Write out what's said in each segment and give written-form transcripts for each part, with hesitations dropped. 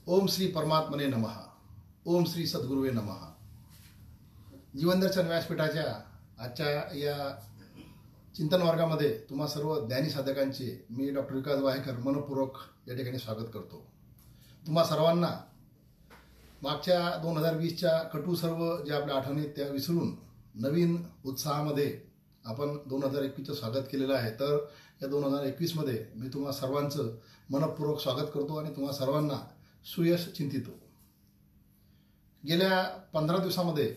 ओम श्री परमात्मने नमः. ओम श्री सद्गुरुवे नमः. जीवनदर्शन व्यासपीठाच्या आजच्या या चिंतन वर्गामध्ये तुम्हा सर्व ज्ञानी साधकांचे मी डॉक्टर विकास वाहेकर मनपूर्वक या ठिकाणी स्वागत करतो. तुम्हा सर्वांना मागच्या 2020च्या कटू सर्व जे आपल्या आठवणी त्या विसरून नवीन उत्साहामध्ये आपण 2021चं स्वागत केलेलं आहे. तर या 2021मध्ये मी तुम्हा सर्वांचं मनपूर्वक स्वागत करतो आणि तुम्हा सर्वांना सुयश चिंतितो. गेल्या 15 दिवसामध्ये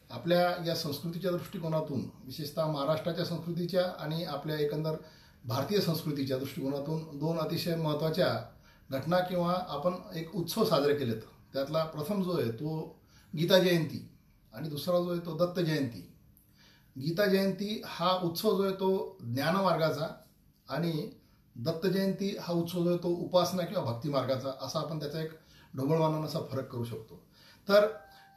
आपल्या या संस्कृतीच्या दृष्टिकोनातून विशेषतः महाराष्ट्राच्या संस्कृतीच्या आणि आपल्या एकंदर भारतीय संस्कृतीच्या दृष्टिकोनातून दोन अतिशय महत्त्वाच्या घटना किंवा आपण एक उत्सव साजरे केलेत. त्यातला प्रथम जो आहे तो गीता जयंती आणि दुसरा जो आहे तो दत्त जयंती. गीता जयंती हा उत्सव जो आहे तो ज्ञानमार्गाचा आणि दत्त जयंती हा उत्सव जो आहे तो उपासना किंवा भक्ती मार्गाचा असा आपण त्याचा एक ढोबळमानानं असा फरक करू शकतो. तर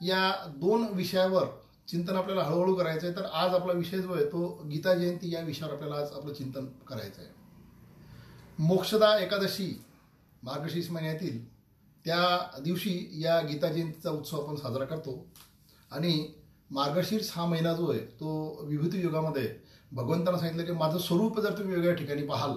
या दोन विषयावर चिंतन आपल्याला हळूहळू करायचं आहे. तर आज आपला विषय जो आहे तो गीता जयंती या विषयावर आपल्याला आज आपलं चिंतन करायचं आहे. मोक्षदा एकादशी मार्गशीर्ष महिन्यातील त्या दिवशी या गीता जयंतीचा उत्सव आपण साजरा करतो. आणि मार्गशीर्ष हा महिना जो आहे तो विभूती युगामध्ये भगवंतांना सांगितलं की माझं स्वरूप जर तुम्ही वेगळ्या ठिकाणी पाहाल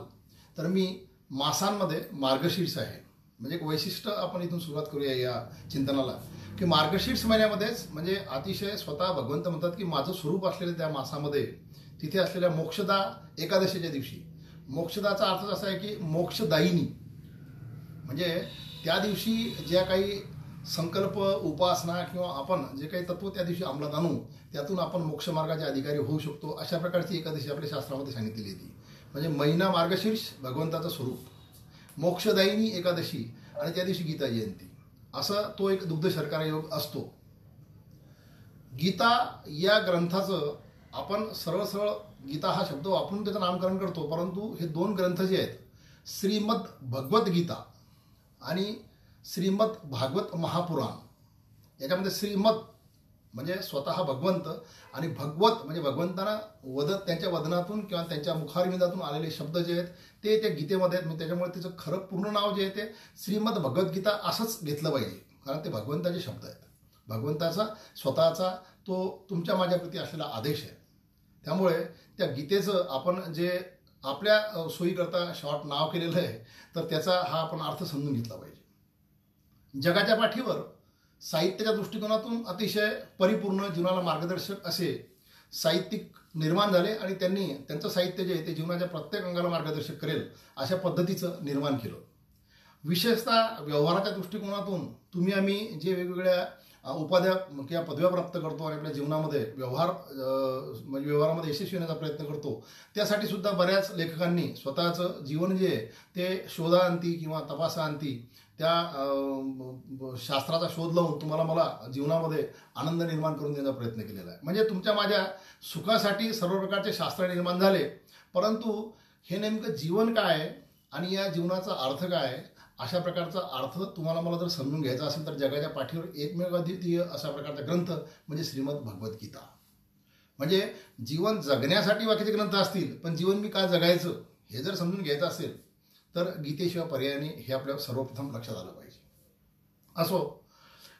तर मी मासांमध्ये मार्गशीर्ष आहे. म्हणजे एक वैशिष्ट्य आपण इथून सुरुवात करूया या चिंतनाला की मार्गशीर्ष महिन्यामध्येच म्हणजे अतिशय स्वतः भगवंत म्हणतात की माझं स्वरूप असलेलं त्या मासामध्ये तिथे असलेल्या मोक्षदा एकादशीच्या दिवशी. मोक्षदाचा अर्थ असा आहे की मोक्षदायिनी म्हणजे त्या दिवशी ज्या काही संकल्प उपासना किंवा आपण जे काही तत्व त्या दिवशी अंमलात आणू त्यातून आपण मोक्षमार्गाचे अधिकारी होऊ शकतो अशा प्रकारची एकादशी आपल्या शास्त्रामध्ये सांगितलेली होती. म्हणजे महिना मार्गशीर्ष भगवंताचं स्वरूप, मोक्षदायिनी एकादशी आणि त्या दिवशी गीता जयंती असं तो एक दुग्ध शर्करा योग असतो. गीता या ग्रंथाचं आपण सरळ सरळ गीता हा शब्द वापरून त्याचं नामकरण करतो. परंतु हे दोन ग्रंथ जे आहेत श्रीमद भगवद्गीता आणि श्रीमद भागवत महापुराण याच्यामध्ये श्रीमद म्हणजे स्वतः भगवंत आणि भगवत म्हणजे भगवंतांना त्यांच्या वदनातून किंवा त्यांच्या मुखारविंदातून आलेले शब्द जे आहेत ते त्या गीतेमध्ये आहेत. त्याच्यामुळे त्याचं खरं पूर्ण नाव जे आहे ते श्रीमद भगवद्गीता असंच घेतलं पाहिजे कारण ते भगवंताचे शब्द आहेत. भगवंताचा स्वतःचा तो तुमच्या माझ्याप्रती असलेला आदेश आहे. त्यामुळे त्या गीतेचं आपण जे आपल्या सोयीकरता शॉर्ट नाव केलेलं आहे तर त्याचा हा आपण अर्थ समजून घेतला पाहिजे. जगाच्या पाठीवर साहित्याच्या दृष्टिकोनातून अतिशय परिपूर्ण जीवनाला मार्गदर्शक असे साहित्यिक निर्माण झाले आणि त्यांनी त्यांचं साहित्य जे आहे ते जीवनाच्या प्रत्येक अंगाला मार्गदर्शक करेल अशा पद्धतीचं निर्माण केलं. विशेषतः व्यवहाराच्या दृष्टिकोनातून तुम्ही आम्ही जे वेगवेगळ्या उपाध्या किंवा पदव्या प्राप्त करतो आणि आपल्या जीवनामध्ये म्हणजे व्यवहारामध्ये यशस्वी होण्याचा प्रयत्न करतो त्यासाठी सुद्धा बऱ्याच लेखकांनी स्वतःचं जीवन जे आहे ते शोधांती किंवा तपासांती त्या शास्त्राचा शोध लावून तुम्हाला मला जीवनामध्ये आनंद निर्माण करून देण्याचा प्रयत्न केलेला आहे. म्हणजे तुमच्या माझ्या सुखासाठी सर्व प्रकारचे शास्त्र निर्माण झाले. परंतु हे नेमकं जीवन काय आहे आणि या जीवनाचा अर्थ काय आहे अशा प्रकारचा अर्थ तुम्हाला मला जर समजून घ्यायचा असेल तर जगाच्या पाठीवर एकमेव अद्वितीय अशा प्रकारचा ग्रंथ म्हणजे श्रीमद भगवद्गीता. म्हणजे जीवन जगण्यासाठी बाकीचे ग्रंथ असतील पण जीवन मी काय जगायचं हे जर समजून घ्यायचं असेल तर गीतेशिवाय पर्यायाने हे आपल्या सर्वप्रथम लक्षात आलं पाहिजे. असो,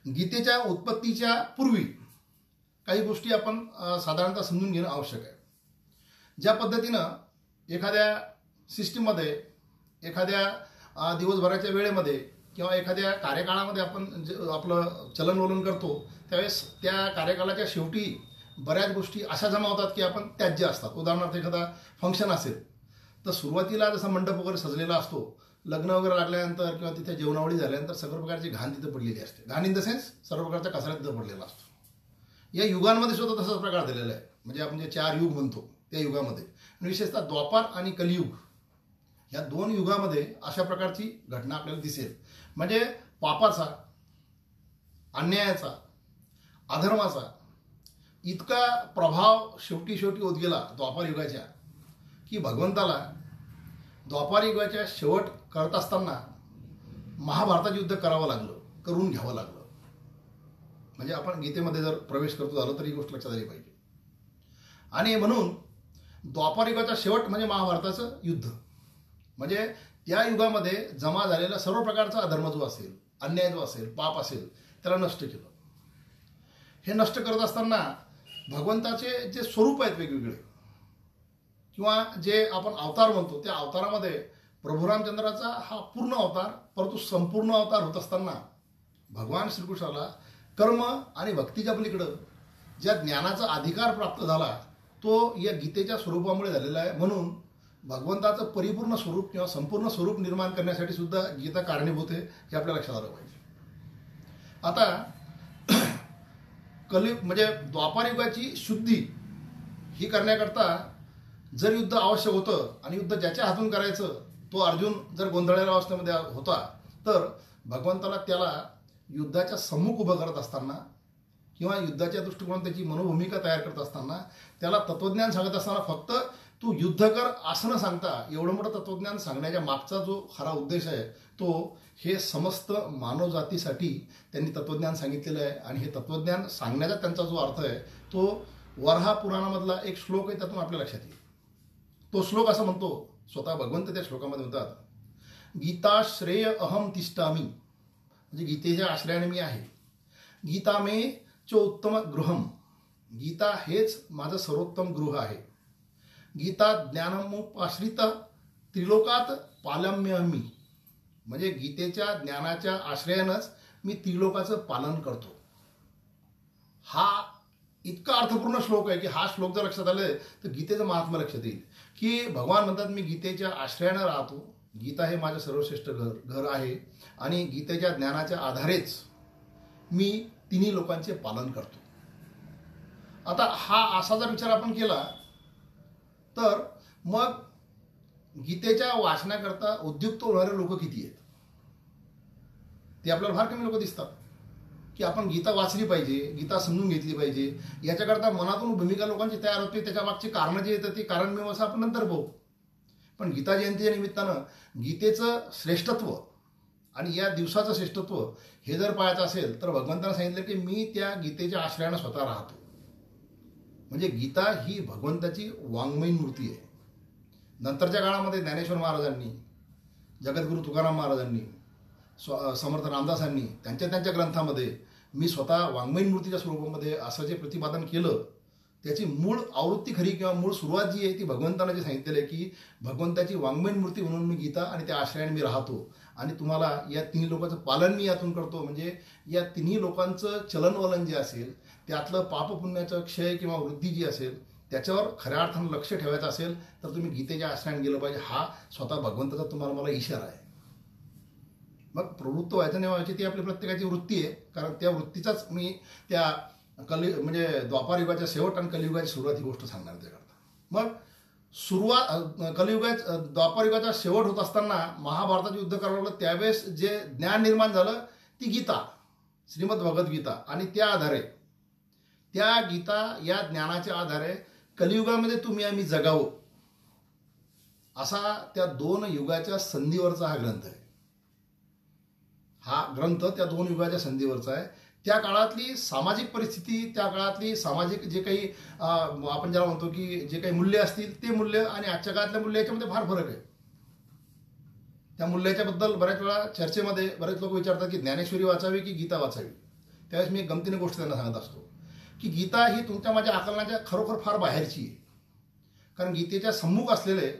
गीतेच्या उत्पत्तीच्या पूर्वी काही गोष्टी आपण साधारणतः समजून घेणं आवश्यक आहे. ज्या पद्धतीनं एखाद्या सिस्टीममध्ये एखाद्या दिवसभराच्या वेळेमध्ये किंवा एखाद्या कार्यकाळामध्ये आपण आपलं चलनवलन करतो त्यावेळेस त्या कार्यकाळाच्या शेवटी बऱ्याच गोष्टी अशा जमा होतात की आपण त्याज्य असतात. उदाहरणार्थ एखादा फंक्शन असेल तर सुरुवातीला जसा मंडप वगैरे सजलेला असतो, लग्न वगैरे लागल्यानंतर किंवा तिथे जेवणावळी झाल्यानंतर सर्व प्रकारची घाण तिथं पडलेली असते. घाण इन द सेन्स सर्व प्रकारचा कचरा तिथं पडलेला असतो. या युगांमध्ये सुद्धा तसाच प्रकार दिलेला आहे. म्हणजे आपण जे 4 युग म्हणतो त्या युगामध्ये आणि विशेषतः द्वापार आणि कलियुग या 2 युगामध्ये अशा प्रकारची घटना आपल्याला दिसेल. म्हणजे पापाचा, अन्यायाचा, अधर्माचा इतका प्रभाव शेवटी होत गेला द्वापार युगाच्या की भगवंताला द्वापार युगाच्या शेवट करत असताना महाभारताचं युद्ध करून घ्यावं लागलं. म्हणजे आपण गीतेमध्ये जर प्रवेश करतो झालो तर ही गोष्ट लक्षात आली पाहिजे. आणि म्हणून द्वापार युगाचा शेवट म्हणजे महाभारताचं युद्ध. म्हणजे त्या युगामध्ये जमा झालेला सर्व प्रकारचा अधर्म जो असेल, अन्याय जो असेल, पाप असेल, त्याला नष्ट केलं. हे नष्ट करत असताना भगवंताचे जे स्वरूप आहेत वेगवेगळे किंवा जे आपण अवतार म्हणतो, त्या अवतारामध्ये प्रभू रामचंद्राचा हा पूर्ण अवतार, परंतु संपूर्ण अवतार होत असताना भगवान श्रीकृष्णाला कर्म आणि भक्तीच्या पलीकडं ज्या ज्ञानाचा अधिकार प्राप्त झाला तो या गीतेच्या स्वरूपामुळे झालेला आहे. म्हणून भगवंताचं परिपूर्ण स्वरूप किंवा संपूर्ण स्वरूप निर्माण करण्यासाठी सुद्धा गीता कारणीभूत आहे, हे आपल्या लक्षात आलं पाहिजे. आता म्हणजे द्वापारयुगाची शुद्धी ही करण्याकरता जर युद्ध आवश्यक होतं आणि युद्ध ज्याच्या हातून करायचं तो अर्जुन जर गोंधळलेल्या अवस्थेमध्ये होता, तर भगवंताला त्याला युद्धाच्या सम्मुख उभं करत असताना किंवा युद्धाच्या दृष्टिकोनात त्याची मनोभूमिका तयार करत असताना त्याला तत्वज्ञान सांगत असताना फक्त तू युद्ध कर असं न सांगता एवढं मोठं तत्वज्ञान सांगण्याच्या मागचा जो खरा उद्देश आहे तो हे समस्त मानवजातीसाठी त्यांनी तत्वज्ञान सांगितलेलं आहे. आणि हे तत्वज्ञान सांगण्याचा त्यांचा जो अर्थ आहे तो वराह पुराणामधला एक श्लोक आहे, त्यातून आपल्या लक्षात येईल. तो श्लोक असं म्हणतो, स्वतः भगवंत त्या श्लोकामध्ये म्हणतात, गीता श्रेय अहम तिष्ठामी, म्हणजे गीतेच्या आश्रयाने मी आहे. गीता मे चोत्तम गृहम, गीता हेच माझं सर्वोत्तम गृह आहे. गीता ज्ञानमुपाश्रित त्रिलोकात पालम्यमी, म्हणजे गीतेच्या ज्ञानाच्या आश्रयानंच मी त्रिलोकाचं पालन करतो. हा इतका अर्थपूर्ण श्लोक आहे की हा श्लोक जर लक्षात आले तर गीतेचं महात्म्य लक्षात येईल. की भगवान म्हणतात मी गीतेच्या आश्रयानं राहतो, गीता हे माझं सर्वश्रेष्ठ घर आहे आणि गीतेच्या ज्ञानाच्या आधारेच मी तिन्ही लोकांचे पालन करतो. आता हा असा जर विचार आपण केला तर मग गीतेच्या वाचनाकरता उद्युक्त होणारे लोक किती आहेत ते आपल्याला फार कमी लोक दिसतात. की आपण गीता वाचली पाहिजे, गीता समजून घेतली पाहिजे, याच्याकरता मनातून भूमिका लोकांची तयार होते. त्याच्या मागची कारणं जी येतात ती कारण मीमांसा आपण नंतर पाहू. पण गीता जयंतीच्या निमित्तानं गीतेचं श्रेष्ठत्व आणि या दिवसाचं श्रेष्ठत्व हे जर पाहायचं असेल तर भगवंतानं सांगितलं की मी त्या गीतेच्या आश्रयानं स्वतः राहतो. म्हणजे गीता ही भगवंताची वाङ्मयीन मूर्ती आहे. नंतरच्या काळामध्ये ज्ञानेश्वर महाराजांनी, जगद्गुरू तुकाराम महाराजांनी, समर्थ रामदासांनी त्यांच्या ग्रंथामध्ये मी स्वतः वाङ्मयीन मूर्तीच्या स्वरूपामध्ये असं जे प्रतिपादन केलं त्याची मूळ आवृत्ती खरी किंवा मूळ सुरुवात जी आहे ती भगवंतानं जे सांगितलेलं आहे की भगवंताची वाङ्मयीन मूर्ती म्हणून मी गीता आणि त्या आश्रयाने मी राहतो आणि तुम्हाला या तिन्ही लोकांचं पालन मी यातून करतो. म्हणजे या तिन्ही लोकांचं चलनवलन जे असेल त्यातलं पापपुण्याचं क्षय किंवा वृद्धी जी असेल त्याच्यावर खऱ्या अर्थानं लक्ष ठेवायचं असेल तर तुम्ही गीतेच्या आश्रयाने गेलं पाहिजे. हा स्वतः भगवंताचा तुम्हाला मला इशारा आहे. मग प्रवृत्त व्हायचं नाही व्हायची ती आपली प्रत्येकाची वृत्ती आहे. कारण त्या वृत्तीचाच मी त्या म्हणजे द्वापारयुगाच्या शेवट आणि कलियुगाची सुरुवात ही गोष्ट सांगणार त्याकरता. मग द्वापारयुगाचा शेवट होत असताना महाभारताचं युद्ध करावं लागलं. त्यावेळेस जे ज्ञान निर्माण झालं ती गीता, श्रीमद भगवद्गीता, आणि त्या आधारे त्या गीता या ज्ञानाच्या आधारे कलियुगामध्ये तुम्ही आम्ही जगावं असा त्या दोन युगाच्या संधीवरचा हा ग्रंथ आहे. हा ग्रंथ त्या दोन युगाच्या संधीवरचा आहे. त्या काळातली सामाजिक परिस्थिती, त्या काळातली सामाजिक जे काही आपण ज्याला म्हणतो की जे काही मूल्य असतील ते मूल्य आणि आजच्या काळातल्या मूल्य याच्यामध्ये फार फरक आहे. त्या मूल्याच्याबद्दल बऱ्याच वेळा चर्चेमध्ये बरेच लोक विचारतात की ज्ञानेश्वरी वाचावी की गीता वाचावी. त्यावेळेस मी एक गमतीने गोष्ट त्यांना सांगत असतो की गीता ही तुमच्या माझ्या आकलनाच्या खरोखर फार बाहेरची आहे. कारण गीतेच्या सम्मुख असलेले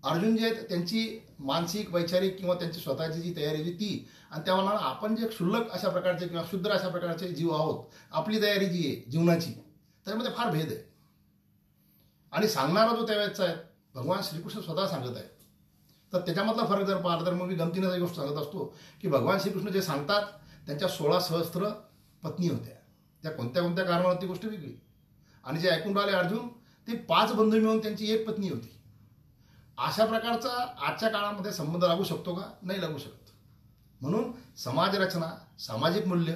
अर्जुन जे आहेत त्यांची मानसिक, वैचारिक किंवा त्यांची स्वतःची जी तयारी होती ती, आणि त्या मनानं आपण जे क्षुल्लक अशा प्रकारचे किंवा शुद्र अशा प्रकारचे जीव आहोत, आपली तयारी जी आहे जीवनाची त्याच्यामध्ये फार भेद आहे. आणि सांगणारा जो त्यावेळेचा आहे भगवान श्रीकृष्ण स्वतः सांगत आहेत. तर त्याच्यामधला फरक जर पाहिला तर मग मी गमतीनं ही गोष्ट सांगत असतो की भगवान श्रीकृष्ण जे सांगतात त्यांच्या 16 सहस्त्र पत्नी होत्या. त्या कोणत्या कोणत्या कारणावर ती गोष्ट वेगळी. आणि जे ऐकून राहिले अर्जुन ते 5 बंधू मिळून त्यांची एक पत्नी होती. अशा प्रकारचा आजच्या काळामध्ये संबंध लागू शकतो का? नाही लागू शकत. म्हणून समाजरचना, सामाजिक मूल्य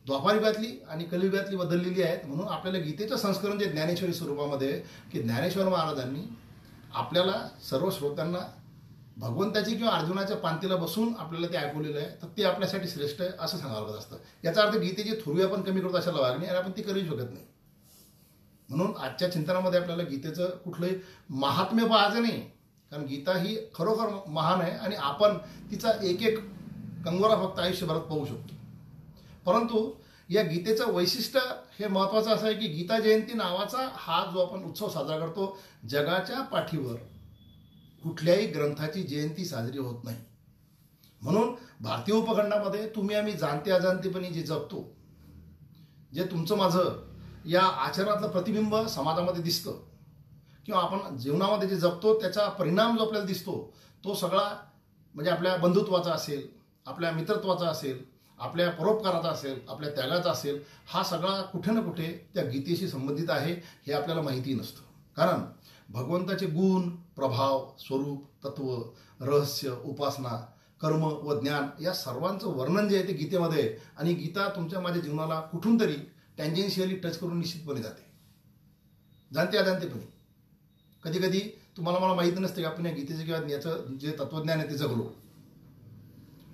द्वापारयुगातली आणि कलियुगातली बदललेली आहेत. म्हणून आपल्याला गीतेचं संस्करण जे ज्ञानेश्वरी स्वरूपामध्ये की ज्ञानेश्वर महाराजांनी आपल्याला सर्व श्रोत्यांना भगवंताची किंवा अर्जुनाच्या पांतीला बसून आपल्याला ते ऐकवलेलं आहे. तर ते आपल्यासाठी श्रेष्ठ आहे असं सांगावं लागत असतं. याचा अर्थ गीतेची थोडी आपण कमी करतो अशा वागणी आणि आपण ती करू शकत नाही. म्हणून आजच्या चिंतनामध्ये आपल्याला गीतेचं कुठलंही महात्म्य पाहायचं नाही, कारण गीता ही खरोखर महान आहे आणि आपण तिचा एक एक कंगोरा फक्त आयुष्यभरात पाहू शकतो. परंतु या गीतेचं वैशिष्ट्य हे महत्त्वाचं असं आहे की गीता जयंती नावाचा हा जो आपण उत्सव साजरा करतो, जगाच्या पाठीवर कुठल्याही ग्रंथाची जयंती साजरी होत नाही. म्हणून भारतीय उपखंडामध्ये तुम्ही आम्ही जाणते अजाणतेपणी जे जगतो, जे तुमचं माझं या आचरणातलं प्रतिबिंब समाजामध्ये दिसतं किंवा आपण जीवनामध्ये जे जगतो त्याचा परिणाम जो आपल्याला दिसतो, तो सगळा म्हणजे आपल्या बंधुत्वाचा असेल, आपल्या मित्रत्वाचा असेल, आपल्या परोपकाराचा असेल, आपल्या त्यागाचा असेल, हा सगळा कुठे ना कुठे त्या गीतेशी संबंधित आहे हे आपल्याला माहिती नसतं. कारण भगवंताचे गुण, प्रभाव, स्वरूप, तत्व, रहस्य, उपासना, कर्म व ज्ञान या सर्वांचं वर्णन जे आहे ते गीतेमध्ये आहे. आणि गीता तुमच्या माझ्या जीवनाला कुठून तरी टँजेन्शियली टच करून निश्चितपणे जाते, जाणते अजाणतेपणी. कधी कधी तुम्हाला मला माहिती नसते की आपण या गीतेचं किंवा याचं जे तत्वज्ञान आहे ते जगलो.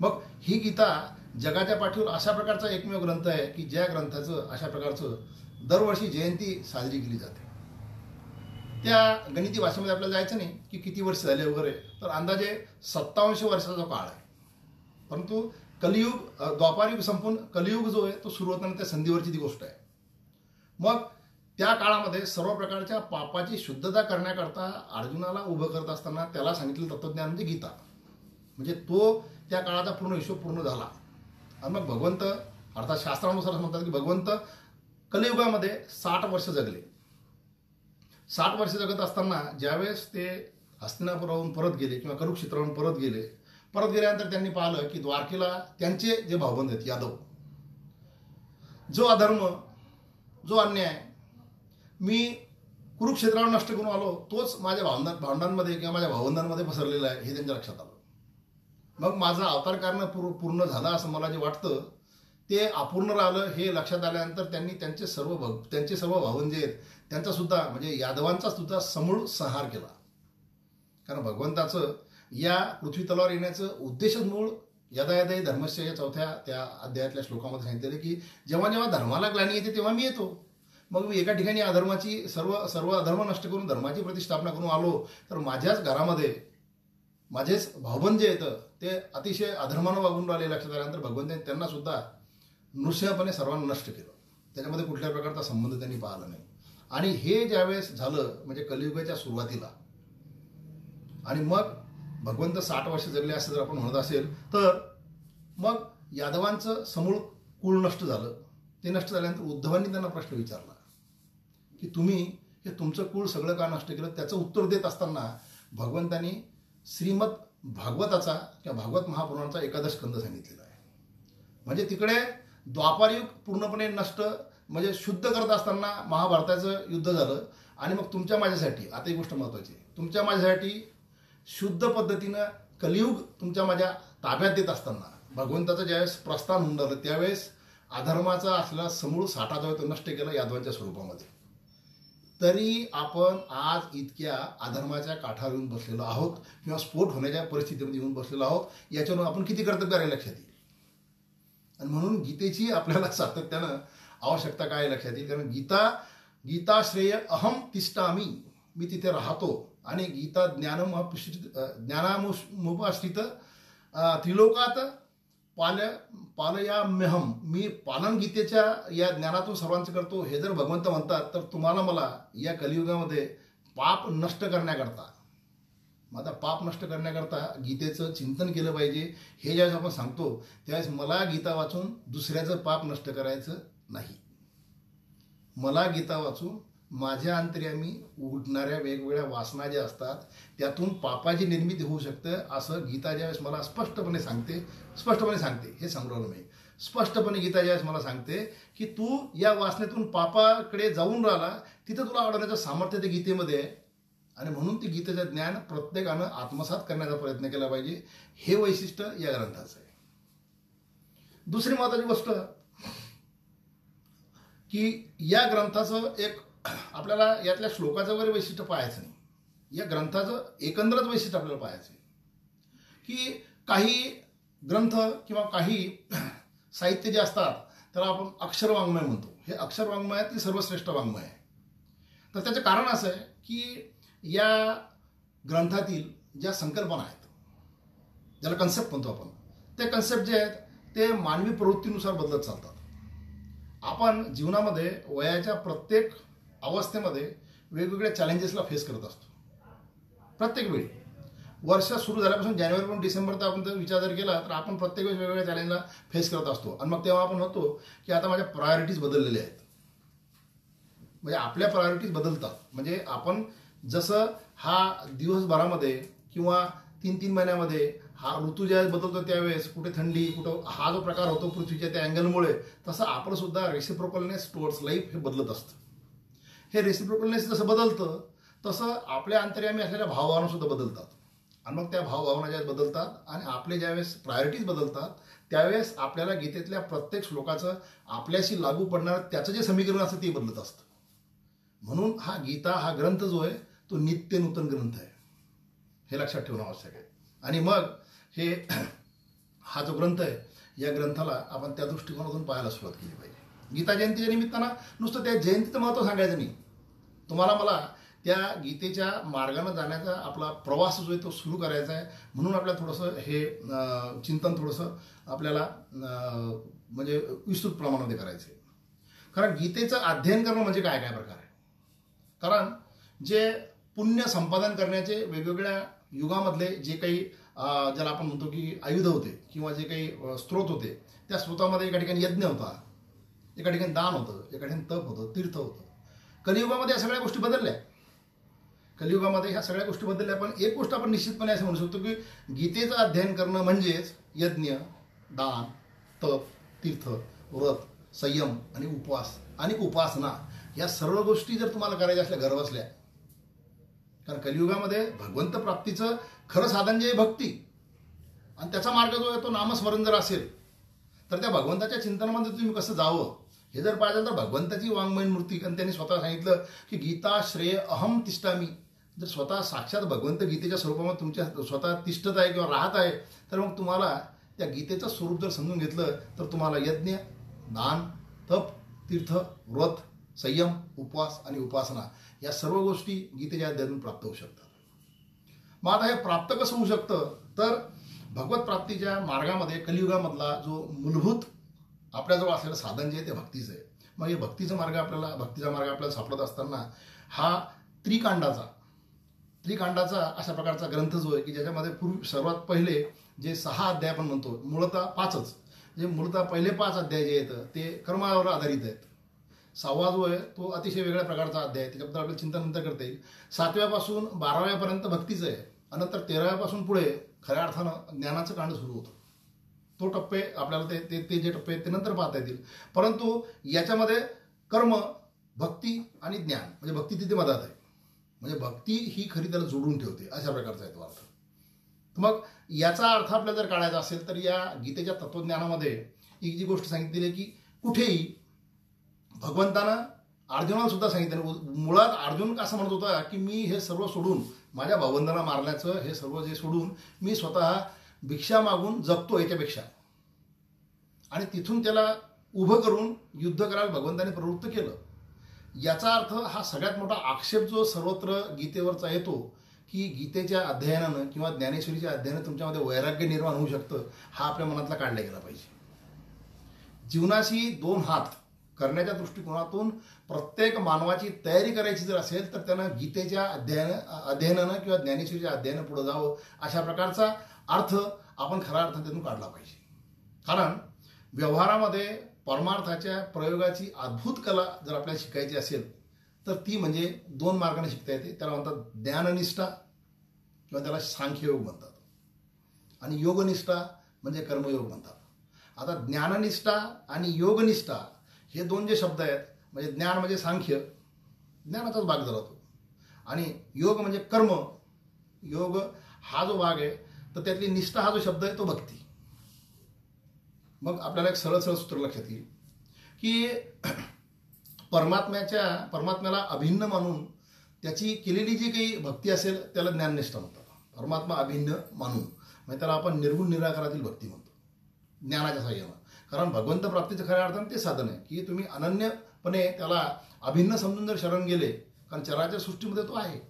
मग ही गीता जगाच्या पाठीवर अशा प्रकारचा एकमेव ग्रंथ आहे की ज्या ग्रंथाचं अशा प्रकारचं दरवर्षी जयंती साजरी केली जाते. त्या गणिती भाषेमध्ये आपल्याला जायचं नाही की किती वर्ष झाले वगैरे, तर अंदाजे 57 वर्षाचा काळ आहे. परंतु कलियुग, द्वापारयुग संपून कलियुग जो आहे तो सुरू होताना त्या संधीवरची ती गोष्ट आहे. मग त्या काळामध्ये सर्व प्रकारच्या पापाची शुद्धता करण्याकरता अर्जुनाला उभं करत असताना त्याला सांगितलेलं तत्वज्ञान म्हणजे गीता. म्हणजे तो त्या काळाचा पूर्ण हिशोब पूर्ण झाला. आणि मग भगवंत, अर्थात शास्त्रानुसार म्हणतात की भगवंत कलियुगामध्ये 60 वर्ष जगले. 60 वर्ष जगत असताना ज्यावेळेस ते हस्तिनापुराहून परत गेले किंवा कुरुक्षेत्राहून परत गेल्यानंतर त्यांनी पाहिलं की द्वारकेला त्यांचे जे भावबंद आहेत यादव, जो अधर्म, जो अन्याय मी कुरुक्षेत्रावर नष्ट करून आलो, तोच माझ्या भावंडांमध्ये किंवा माझ्या भावंडांमध्ये पसरलेला आहे हे त्यांच्या लक्षात आलं. मग माझा अवतार कारण पूर्ण झाला असं मला जे वाटतं ते अपूर्ण राहिलं हे लक्षात आल्यानंतर त्यांनी त्यांचे सर्व भावंड जे आहेत त्यांचा सुद्धा म्हणजे यादवांचा सुद्धा समूळ संहार केला. कारण भगवंताचं या पृथ्वी तलावर येण्याचं उद्देशच मूळ यदा यदा धर्मस्य या 4थ्या त्या अध्यायातल्या श्लोकामध्ये सांगितलेलं की जेव्हा जेव्हा धर्माला ग्लानी येते तेव्हा मी येतो. मग मी एका ठिकाणी अधर्माची सर्व अधर्म नष्ट करून धर्माची प्रतिष्ठापना करून आलो, तर माझ्याच घरामध्ये माझेच भावबंद जे येतं ते अतिशय अधर्मानं वागून राहिले. लक्षात आल्यानंतर भगवंतांनी त्यांना सुद्धा नृशयपणे सर्वांना नष्ट केलं. त्याच्यामध्ये कुठल्याही प्रकारचा संबंध त्यांनी पाहिला नाही. आणि हे ज्यावेळेस झालं म्हणजे कलियुगाच्या सुरुवातीला, आणि मग भगवंत 60 वर्ष जगले असं जर आपण म्हणत असेल तर मग यादवांचं समूळ कुळ नष्ट झालं. ते नष्ट झाल्यानंतर उद्धवांनी त्यांना प्रश्न विचारला की तुम्ही हे तुमचं कुळ सगळं का नष्ट केलं. त्याचं उत्तर देत असताना भगवंतांनी श्रीमद भागवताचा किंवा भागवत महापुराणाचा 11 स्कंद सांगितलेला आहे. म्हणजे तिकडे द्वापारयुग पूर्णपणे नष्ट म्हणजे शुद्ध करत असताना महाभारताचं युद्ध झालं. आणि मग तुमच्या माझ्यासाठी आता ही गोष्ट महत्त्वाची आहे, तुमच्या माझ्यासाठी शुद्ध पद्धतीनं कलियुग तुमच्या माझ्या ताब्यात देत असताना भगवंताचं ज्यावेळेस प्रस्थान होऊन झालं त्यावेळेस अधर्माचा असलेला समूळ साठा जो आहे तो नष्ट केला यादवांच्या स्वरूपामध्ये. तरी आपण आज इतक्या अधर्माच्या काठावर येऊन बसलेलो आहोत किंवा स्फोट होण्याच्या परिस्थितीमध्ये येऊन बसलेलो आहोत, याच्यावरून आपण किती कर्तव्य आहे लक्षात येईल. आणि म्हणून गीतेची आपल्याला सातत्यानं आवश्यकता काय लक्षात येईल. कारण गीता श्रेय अहम तिष्ठामी, मी तिथे राहतो. आणि गीता ज्ञानामुपाश्रित त्रिलोकात पालयाम्यहम, मी पालन गीतेच्या या ज्ञानातून सर्वांचं करतो. हे जर भगवंत म्हणतात तर तुम्हाला मला या कलियुगामध्ये पाप नष्ट करण्याकरता, माझा पाप नष्ट करण्याकरता गीतेचं चिंतन केलं पाहिजे. हे ज्यावेळेस आपण सांगतो त्यावेळेस मला गीता वाचून दुसऱ्याचं पाप नष्ट करायचं नाही. मला गीता वाचून माझ्या अंतर्यामी उठणाऱ्या वेगवेगळ्या वासना ज्या असतात त्यातून पापाची निर्मिती होऊ शकते असं गीता ज्यावेळेस मला स्पष्टपणे सांगते, हे सांगू राहिलो मी, स्पष्टपणे गीता ज्यावेळेस मला सांगते की तू या वासनेतून पापाकडे जाऊन राहिला, तिथं तुला अडवण्याचं सामर्थ्य ते गीतेमध्ये आहे. आणि म्हणून ती गीतेचं ज्ञान प्रत्येकानं आत्मसात करण्याचा प्रयत्न केला पाहिजे. हे वैशिष्ट्य या ग्रंथाचं आहे. दुसरी महत्त्वाची गोष्ट की या ग्रंथाचं एक आपल्याला यातल्या श्लोकाचं वगैरे वैशिष्ट्य पाहायचं नाही, या ग्रंथाचं एकंदरच वैशिष्ट्य आपल्याला पाहायचं आहे की काही ग्रंथ किंवा काही साहित्य जे असतात त्याला आपण अक्षरवाङ्मय म्हणतो. हे अक्षरवाङ्मयातील सर्वश्रेष्ठ वाङ्मय आहे. तर त्याचं कारण असं आहे की या ग्रंथातील ज्या संकल्पना आहेत, ज्याला कन्सेप्ट म्हणतो आपण, ते कन्सेप्ट जे आहेत ते मानवी प्रवृत्तीनुसार बदलत चालतात. आपण जीवनामध्ये वयाच्या प्रत्येक अवस्थेमध्ये वेगवेगळ्या चॅलेंजेसला फेस करत असतो. प्रत्येक वेळी वर्ष सुरू झाल्यापासून जानेवारीपासून डिसेंबर तर आपण जर विचार जर केला तर आपण प्रत्येक वेळेस वेगवेगळ्या चॅलेंजला फेस करत असतो. आणि मग तेव्हा आपण म्हणतो की आता माझ्या प्रायोरिटीज बदललेल्या आहेत. म्हणजे आपल्या प्रायोरिटीज बदलतात. म्हणजे आपण जसं हा दिवसभरामध्ये किंवा 3-3 महिन्यामध्ये हा ऋतू ज्यावेळेस बदलतो त्यावेळेस कुठे थंडी, कुठं हा जो प्रकार होतो पृथ्वीच्या त्या अँगलमुळे, तसं आपण सुद्धा रेसिप्रोकलनेस टुवर्ड्स लाईफ हे बदलत असतं. हे रेसिप्रोकलनेस जसं बदलतं तसं आपल्या अंतर्यामी असलेल्या भावभावना सुद्धा बदलतात. आणि मग त्या भावभावना ज्या बदलतात आणि आपले ज्यावेळेस प्रायोरिटीज बदलतात त्यावेळेस आपल्याला गीतेतल्या प्रत्येक श्लोकाचं आपल्याशी लागू पडणारं त्याचं जे समीकरण असतं ते बदलत असतं. म्हणून हा गीता हा ग्रंथ जो आहे तो नित्य नूतन ग्रंथ आहे, हे लक्षात ठेवणं आवश्यक आहे. आणि मग हे हा जो ग्रंथ आहे या ग्रंथाला आपण त्या दृष्टिकोनातून पाहायला सुरुवात केली पाहिजे. गीता जयंतीच्या निमित्तानं नुसतं त्या जयंतीचं महत्त्व सांगायचं नाही, तुम्हाला मला त्या गीतेच्या मार्गानं जाण्याचा आपला प्रवास जो आहे तो सुरू करायचा आहे. म्हणून आपल्याला थोडंसं हे चिंतन थोडंसं आपल्याला म्हणजे विस्तृत प्रमाणामध्ये करायचं आहे. कारण गीतेचं अध्ययन करणं म्हणजे काय काय प्रकार आहे. कारण जे पुण्य संपादन करण्याचे वेगवेगळ्या युगामधले जे काही ज्याला आपण म्हणतो की आयुध होते किंवा जे काही स्रोत होते, त्या स्रोतामध्ये एका ठिकाणी यज्ञ होता, एका ठिकाणी दान होतं, एका ठिकाणी तप होतं, तीर्थ होतं. कलियुगामध्ये या सगळ्या गोष्टी बदलल्या. कलियुगामध्ये ह्या सगळ्या गोष्टी बदलल्या. पण एक गोष्ट आपण निश्चितपणे असं म्हणू शकतो की गीतेचं अध्ययन करणं म्हणजेच यज्ञ, दान, तप, तीर्थ, व्रत, संयम आणि उपवास आणि उपासना या सर्व गोष्टी जर तुम्हाला करायच्या असल्या घर बसल्या. कारण कलियुगामध्ये भगवंत प्राप्तीचं खरं साधन जे आहे भक्ती, आणि त्याचा मार्ग जो आहे तो नामस्मरण जर असेल तर त्या भगवंताच्या चिंतनामध्ये तुम्ही कसं जावं हे जर पाहिजे तर भगवंताची वाङ्मयीन मूर्ती. आणि त्यांनी स्वतः सांगितलं की गीता श्रेय अहम तिष्ठामी. जर स्वतः साक्षात भगवंत गीतेच्या स्वरूपामध्ये तुमच्या स्वतः तिष्ठत आहे किंवा राहत आहे तर मग तुम्हाला त्या गीतेचं स्वरूप जर समजून घेतलं तर तुम्हाला यज्ञ, दान, तप, तीर्थ, व्रत, संयम, उपवास आणि उपासना या सर्व गोष्टी गीतेच्या अध्यायातून प्राप्त होऊ शकतात. मग आता हे प्राप्त कसं होऊ शकतं तर भगवत प्राप्तीच्या मार्गामध्ये कलियुगामधला जो मूलभूत आपल्याजवळ असलेलं साधन जे आहे ते भक्तीचं आहे. मग हे भक्तीचा मार्ग आपल्याला सापडत असताना हा त्रिकांडाचा अशा प्रकारचा ग्रंथ जो आहे की ज्याच्यामध्ये सर्वात पहिले जे 6 अध्याय आपण म्हणतो, मूळतः 5च, जे मूळतः पहिले 5 अध्याय जे आहेत ते कर्मावर आधारित आहेत. 6वा जो आहे तो अतिशय वेगळ्या प्रकारचा अध्याय आहे, त्याच्याबद्दल आपल्याला चिंतन नंतर करता येईल. 7व्यापासून 12व्यापर्यंत भक्तीचं आहे आणि नंतर 13व्यापासून पुढे खऱ्या अर्थानं ज्ञानाचं कांड सुरू होतं. तो टप्पे आपल्याला ते जे टप्पे आहेत ते नंतर पाहता येतील. परंतु याच्यामध्ये कर्म, भक्ती आणि ज्ञान म्हणजे भक्ती तिथे मधात आहे. म्हणजे भक्ती ही खरी त्याला जोडून ठेवते अशा प्रकारचा आहे तो अर्थ. मग याचा अर्थ आपल्याला जर काढायचा असेल तर या गीतेच्या तत्वज्ञानामध्ये एक जी गोष्ट सांगितलेली आहे की कुठेही भगवंतानं अर्जुनाला सुद्धा सांगितलं. मुळात अर्जुन असं म्हणत होता की मी हे सर्व सोडून, माझ्या भावंदाला मारण्याचं हे सर्व जे सोडून मी स्वतः भिक्षा मागून जगतो याच्यापेक्षा, आणि तिथून त्याला उभं करून युद्ध करायला भगवंताने प्रवृत्त केलं. याचा अर्थ हा सगळ्यात मोठा आक्षेप जो सर्वत्र गीतेवरचा येतो की गीतेच्या अध्ययनानं किंवा ज्ञानेश्वरीच्या अध्ययनानं तुमच्यामध्ये वैराग्य निर्माण होऊ शकतं, हा आपल्या मनातला काढला गेला पाहिजे. जीवनाशी 2 हात करण्याच्या दृष्टिकोनातून प्रत्येक मानवाची तयारी करायची जर असेल तर त्यानं गीतेच्या अध्ययनानं किंवा ज्ञानेश्वरीच्या अध्ययनानं पुढे जावं अशा प्रकारचा अर्थ आपण खऱ्या अर्थाने त्यातून काढला पाहिजे. कारण व्यवहारामध्ये परमार्थाच्या प्रयोगाची अद्भुत कला जर आपल्याला शिकायची असेल तर ती म्हणजे 2 मार्गाने शिकता येते. त्याला म्हणतात ज्ञाननिष्ठा किंवा त्याला सांख्ययोग म्हणतात, आणि योगनिष्ठा म्हणजे कर्मयोग म्हणतात. आता ज्ञाननिष्ठा आणि योगनिष्ठा हे 2 जे शब्द आहेत, म्हणजे ज्ञान म्हणजे सांख्य, ज्ञानाचाच भाग झाला तो, आणि योग म्हणजे कर्म, योग हा जो भाग आहे, तर त्यातली निष्ठा हा जो शब्द आहे तो भक्ती. मग आपल्याला एक सरळ सूत्र लक्षात येईल की परमात्म्याला अभिन्न मानून त्याची केलेली जी काही भक्ती असेल त्याला ज्ञाननिष्ठा म्हणतात. परमात्मा अभिन्न मानून म्हणजे त्याला आपण निर्गुण निराकारातील भक्ती म्हणतो ज्ञानाच्या साह्यानं. कारण भगवंत प्राप्तीचं खऱ्या अर्थानं ते साधन आहे की तुम्ही अनन्यपणे त्याला अभिन्न समजून जर शरण गेले, कारण चराचर सृष्टीमध्ये तो आहे,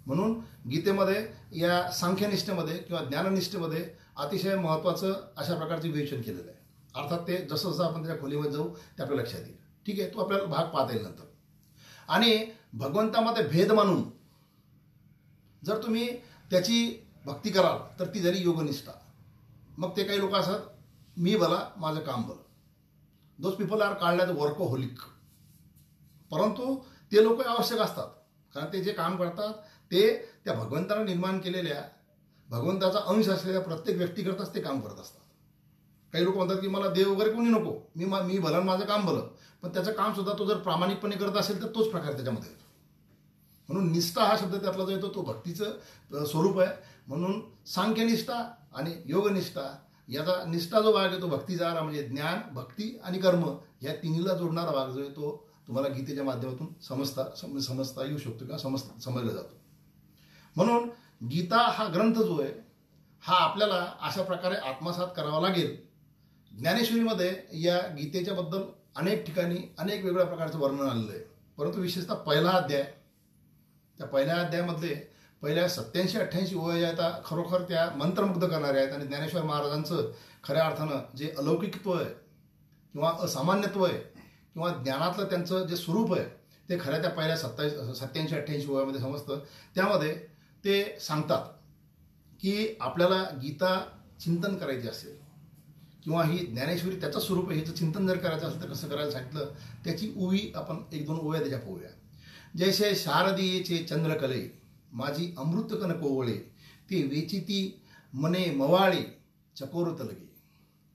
म्हणून गीतेमध्ये या सांख्यनिष्ठेमध्ये किंवा ज्ञाननिष्ठेमध्ये अतिशय महत्त्वाचं अशा प्रकारचे विवेचन केलेलं आहे. अर्थात ते जसं जसं आपण त्याच्या खोलीमध्ये जाऊ ते आपल्या लक्षात येईल. ठीक आहे, तो आपल्याला भाग पाहता येईल नंतर. आणि भगवंतामध्ये भेद मानून जर तुम्ही त्याची भक्ती कराल तर ती झाली योगनिष्ठा. मग ते काही लोक असतात, मी भला माझं काम भलं. Those people are called as workaholic. परंतु ते लोक आवश्यक असतात, कारण ते जे काम करतात ते त्या भगवंतानं निर्माण केलेल्या भगवंताचा अंश असलेल्या प्रत्येक व्यक्तीकरताच ते काम करत असतात. काही लोक म्हणतात की मला देव वगैरे कोणी नको, मी भलं माझं काम भलं. पण त्याचं काम सुद्धा तो जर प्रामाणिकपणे करत असेल तर तोच प्रकार त्याच्यामध्ये येतो. म्हणून निष्ठा हा शब्द त्यातला जो येतो तो भक्तीचं स्वरूप आहे. म्हणून सांख्यनिष्ठा आणि योगनिष्ठा याचा निष्ठा जो भाग आहे तो भक्तीचा म्हणजे ज्ञान, भक्ती आणि कर्म या तिन्हीला जोडणारा भाग जो आहे तो तुम्हाला गीतेच्या माध्यमातून समजता येऊ शकतो किंवा समजला जातो. म्हणून गीता हा ग्रंथ जो आहे हा आपल्याला अशा प्रकारे आत्मसात करावा लागेल. ज्ञानेश्वरीमध्ये या गीतेच्या बद्दल अनेक ठिकाणी अनेक वेगवेगळ्या प्रकारचं वर्णन आलेलं आहे. परंतु विशेषतः पहिला अध्याय, त्या पहिल्या अध्यायामधले पहिल्या 87-88 ओव्या आहेत खरोखर त्या मंत्रमुग्ध करणाऱ्या आहेत. आणि ज्ञानेश्वर महाराजांचं खऱ्या अर्थानं जे अलौकिकत्व आहे किंवा असामान्यत्व आहे किंवा ज्ञानातलं त्यांचं जे स्वरूप आहे ते खऱ्या त्या पहिल्या 87-88 ओव्यामध्ये समजतं. त्यामध्ये ते सांगतात की आपल्याला गीता चिंतन करायची असेल किंवा ही ज्ञानेश्वरी त्याचं स्वरूप आहे, हिचं चिंतन जर करायचं असेल तर कसं करायला सांगितलं त्याची उवी आपण 1-2 ओव्या त्याच्या पाहूया. जैसे शारदीयेचे चंद्रकले माझी अमृतकन कोवळे ते वेचिती मने मवाळे चकोरत लगे.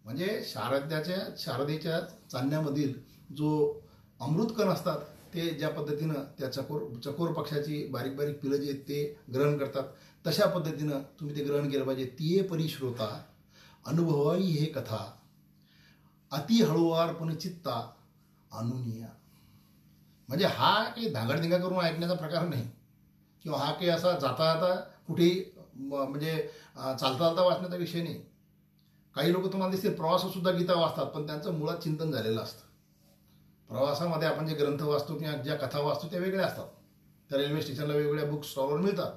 म्हणजे शारदेच्या चांदण्यामधील जो अमृतकण असतात ते ज्या पद्धतीनं त्या चकोर पक्षाची बारीक बारीक पिलं जे ते ग्रहण करतात तशा पद्धतीनं तुम्ही ते ग्रहण केलं पाहिजे. तिये परिश्रोता अनुभवाई हे कथा अति हळुवारपणे चित्ता अनुनिया. म्हणजे हा काही धांगडधिंगा करून ऐकण्याचा प्रकार नाही किंवा हा काही असा जाता जाता कुठेही म्हणजे चालता चालता वाचण्याचा विषय नाही. काही लोक तुम्हाला दिसतील प्रवासात सुद्धा गीता वाचतात पण त्यांचं मुळात चिंतन झालेलं असतं. प्रवासामध्ये आपण जे ग्रंथ वाचतो किंवा ज्या कथा वाचतो त्या वेगळ्या असतात. त्या रेल्वे स्टेशनला वेगवेगळ्या बुक स्टॉलवर मिळतात.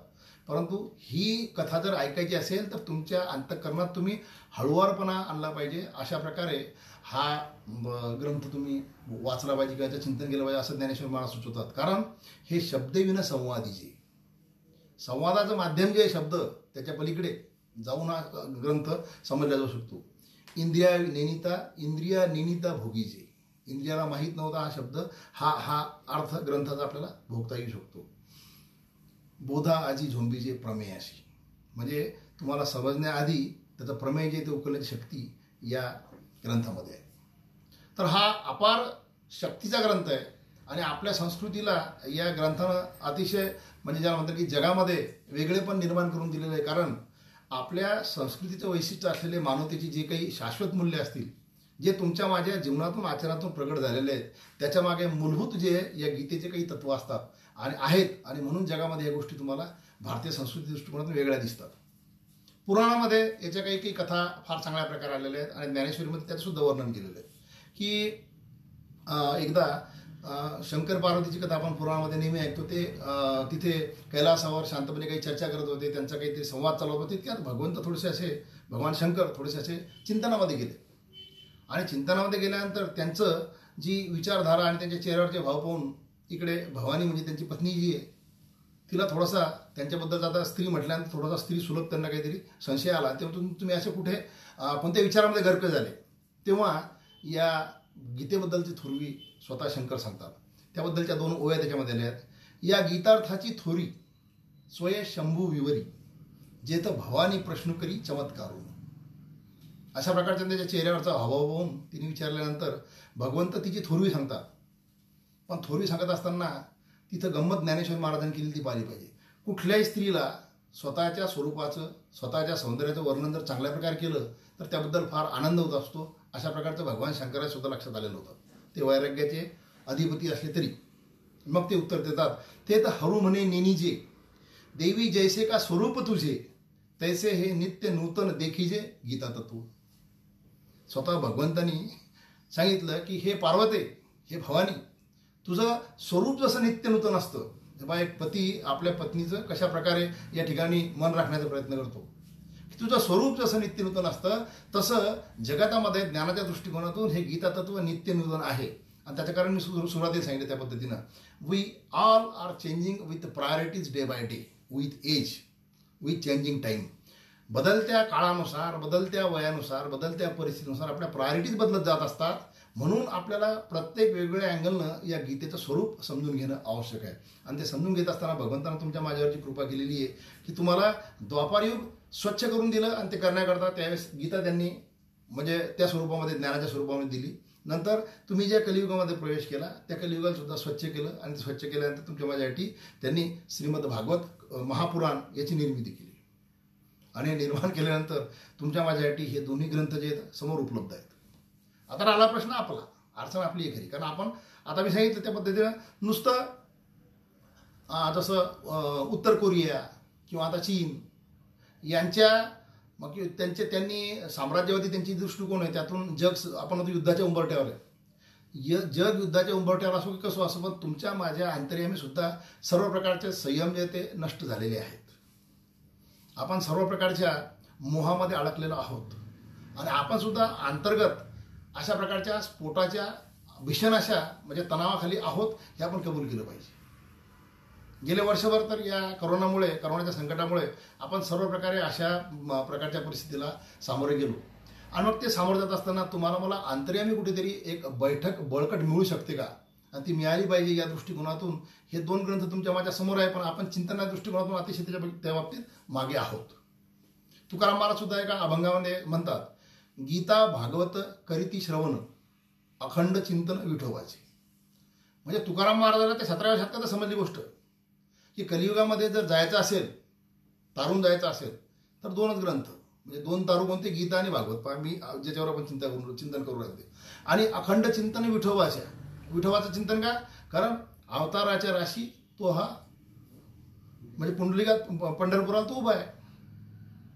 परंतु ही कथा जर ऐकायची असेल तर तुमच्या अंतःकरणात तुम्ही हळुवारपणा आणला पाहिजे. अशा प्रकारे हा ग्रंथ तुम्ही वाचला पाहिजे किंवा त्याचं चिंतन केलं पाहिजे असं ज्ञानेश्वर महाराज सुचवतात. कारण हे शब्दविना संवादीचे, संवादाचं माध्यम जे शब्द त्याच्या पलीकडे जाऊन हा ग्रंथ समजला जाऊ शकतो. इंद्रिया नेनिता भोगीचे, इंद्रियाला माहीत नव्हता हा शब्द, हा अर्थ ग्रंथाचा आपल्याला भोगता येऊ शकतो. बोधा आजी झोंबीचे प्रमेयाशी, म्हणजे तुम्हाला समजण्याआधी त्याचं प्रमेय जे ते उकलण्याची शक्ती या ग्रंथामध्ये आहे. तर हा अपार शक्तीचा ग्रंथ आहे आणि आपल्या संस्कृतीला या ग्रंथानं अतिशय म्हणजे ज्याला म्हणतात की जगामध्ये वेगळेपण निर्माण करून दिलेलं आहे. कारण आपल्या संस्कृतीचं वैशिष्ट्य असलेले मानवतेची जे काही शाश्वत मूल्य असतील जे तुमच्या माझ्या जीवनातून आचरणातून प्रगट झालेले आहेत त्याच्यामागे मूलभूत जे या गीतेचे काही तत्व असतात आणि आहेत आणि म्हणून जगामध्ये या गोष्टी तुम्हाला भारतीय संस्कृती दृष्टिकोनातून वेगळ्या दिसतात. पुराणामध्ये याच्या काही काही कथा फार चांगल्या प्रकारे आलेल्या आहेत आणि ज्ञानेश्वरीमध्ये त्याचं सुद्धा वर्णन केलेलं आहे की एकदा शंकर पार्वतीची कथा आपण पुराणामध्ये नेहमी ऐकतो. ते तिथे कैलासावर शांतपणे काही चर्चा करत होते, त्यांचा काहीतरी संवाद चालवत होते. त्यात भगवान शंकर थोडेसे असे चिंतनामध्ये गेले आणि चिंतनामध्ये गेल्यानंतर त्यांचं जी विचारधारा आणि त्यांच्या चेहऱ्यावरचे भाव पाहून इकडे भवानी म्हणजे त्यांची पत्नी जी आहे तिला थोडासा त्यांच्याबद्दल आता स्त्री म्हटल्यानंतर थोडासा स्त्री सुलभ त्यांना काहीतरी संशय आला. तेव्हा तुम्ही असे कुठे कोणत्या विचारामध्ये गर्क झाले. तेव्हा या गीतेबद्दलची थोरवी स्वतः शंकर सांगतात. त्याबद्दलच्या 2 ओव्या त्याच्यामध्ये आल्या आहेत. या गीतार्थाची थोरी स्वये शंभू विवरी जेथ भवानी प्रश्न करी चमत्कारून. अशा प्रकारच्या त्याच्या चेहऱ्यावरचा हावभाव पाहून तिने विचारल्यानंतर भगवंत तिची थोरवी सांगतात. पण थोरवी सांगत असताना तिथं गंमत ज्ञानेश्वर महाराजांनी केली ती पाहिली पाहिजे. कुठल्याही स्त्रीला स्वतःच्या स्वरूपाचं स्वतःच्या सौंदर्याचं वर्णन जर चांगल्या प्रकारे केलं तर त्याबद्दल फार आनंद होत असतो. अशा प्रकारचं भगवान शंकराच्या सुद्धा लक्षात आलेलं होतं. ते वैराग्याचे अधिपती असले तरी मग ते उत्तर देतात ते तर हरू म्हणे नेनीजे देवी जैसे का स्वरूप तुझे तैसे हे नित्य नूतन देखीजे गीता तत्व. स्वतः भगवंतांनी सांगितलं की हे पार्वते, हे भवानी, तुझं स्वरूप जसं नित्य नूतन असतं जेव्हा एक पती आपल्या पत्नीचं कशा प्रकारे या ठिकाणी मन राखण्याचा प्रयत्न करतो, की तुझं स्वरूप जसं नित्यनूतन असतं तसं जगतामध्ये ज्ञानाच्या दृष्टिकोनातून हे गीता तत्व नित्यनूतन आहे. आणि त्याच्या कारण मी सुरुवातीला सांगितलं त्या पद्धतीनं, we all are changing with priorities day by day, with age, with changing time. बदलत्या काळानुसार, बदलत्या वयानुसार, बदलत्या परिस्थितीनुसार आपल्या प्रायोरिटीज बदलत जात असतात. म्हणून आपल्याला प्रत्येक वेगवेगळ्या अँगलनं या गीतेचं स्वरूप समजून घेणं आवश्यक आहे. आणि ते समजून घेत असताना भगवंतानं तुमच्या माझ्यावरची कृपा केलेली आहे की तुम्हाला द्वापारयुग स्वच्छ करून दिलं आणि ते करण्याकरता त्यावेळेस गीता त्यांनी म्हणजे त्या स्वरूपामध्ये, ज्ञानाच्या स्वरूपामध्ये दिली. नंतर तुम्ही ज्या कलियुगामध्ये प्रवेश केला त्या कलियुगाला सुद्धा स्वच्छ केलं आणि स्वच्छ केल्यानंतर तुमच्या माझ्यासाठी त्यांनी श्रीमद भागवत महापुराण याची निर्मिती केली. आणि हे निर्माण केल्यानंतर तुमच्या माझ्यासाठी हे दोन्ही ग्रंथ जे आहेत समोर उपलब्ध आहेत. आता राहिला प्रश्न आपला, अडचण आपली आहे खरी, कारण आपण आता मी सांगितलं त्या पद्धतीनं नुसतं जसं उत्तर कोरिया किंवा आता चीन यांच्या मग त्यांनी साम्राज्यवादी त्यांची दृष्टिकोन आहे, त्यातून जग आपण आता युद्धाच्या उंबरठ्यावर आहे. जग युद्धाच्या उंबरठ्यावर असो की कसं असो, पण तुमच्या माझ्या अंतर्यामी सुद्धा सर्व प्रकारचे संयम जे ते नष्ट झालेले आहेत. आपण सर्व प्रकारच्या मोहामध्ये अडकलेलो आहोत आणि आपण सुद्धा अंतर्गत अशा प्रकारच्या स्फोटाच्या भीषण अशा म्हणजे तणावाखाली आहोत, हे आपण कबूल केलं पाहिजे. गेले वर्षभर तर या करोनाच्या संकटामुळे आपण सर्व प्रकारे अशा प्रकारच्या परिस्थितीला सामोरे गेलो. आणि मग ते सामोरं जात असताना तुम्हाला मला अंतर्यामी कुठेतरी एक बैठक बळकट मिळू शकते का, आणि ती मिळाली पाहिजे या दृष्टिकोनातून हे दोन ग्रंथ तुमच्या माझ्या समोर आहे. पण आपण चिंतनाच्या दृष्टिकोनातून अतिशय त्या बाबतीत मागे आहोत. तुकाराम महाराज सुद्धा एका अभंगामध्ये म्हणतात, गीता भागवत करीती श्रवण अखंड चिंतन विठोबाचे. म्हणजे तुकाराम महाराजाला ते 17व्या शतकात समजली गोष्ट की कलियुगामध्ये जर जायचं असेल, तारून जायचं असेल तर दोनच ग्रंथ, म्हणजे दोन तारू कोणते, गीता आणि भागवत, मी ज्याच्यावर आपण चिंतन करू राहते. आणि अखंड चिंतन विठोबाच्या. विठोबाचं चिंतन का, कारण अवताराच्या राशी तो हा म्हणजे पुंडलिकात पंढरपुराला तो उभा आहे.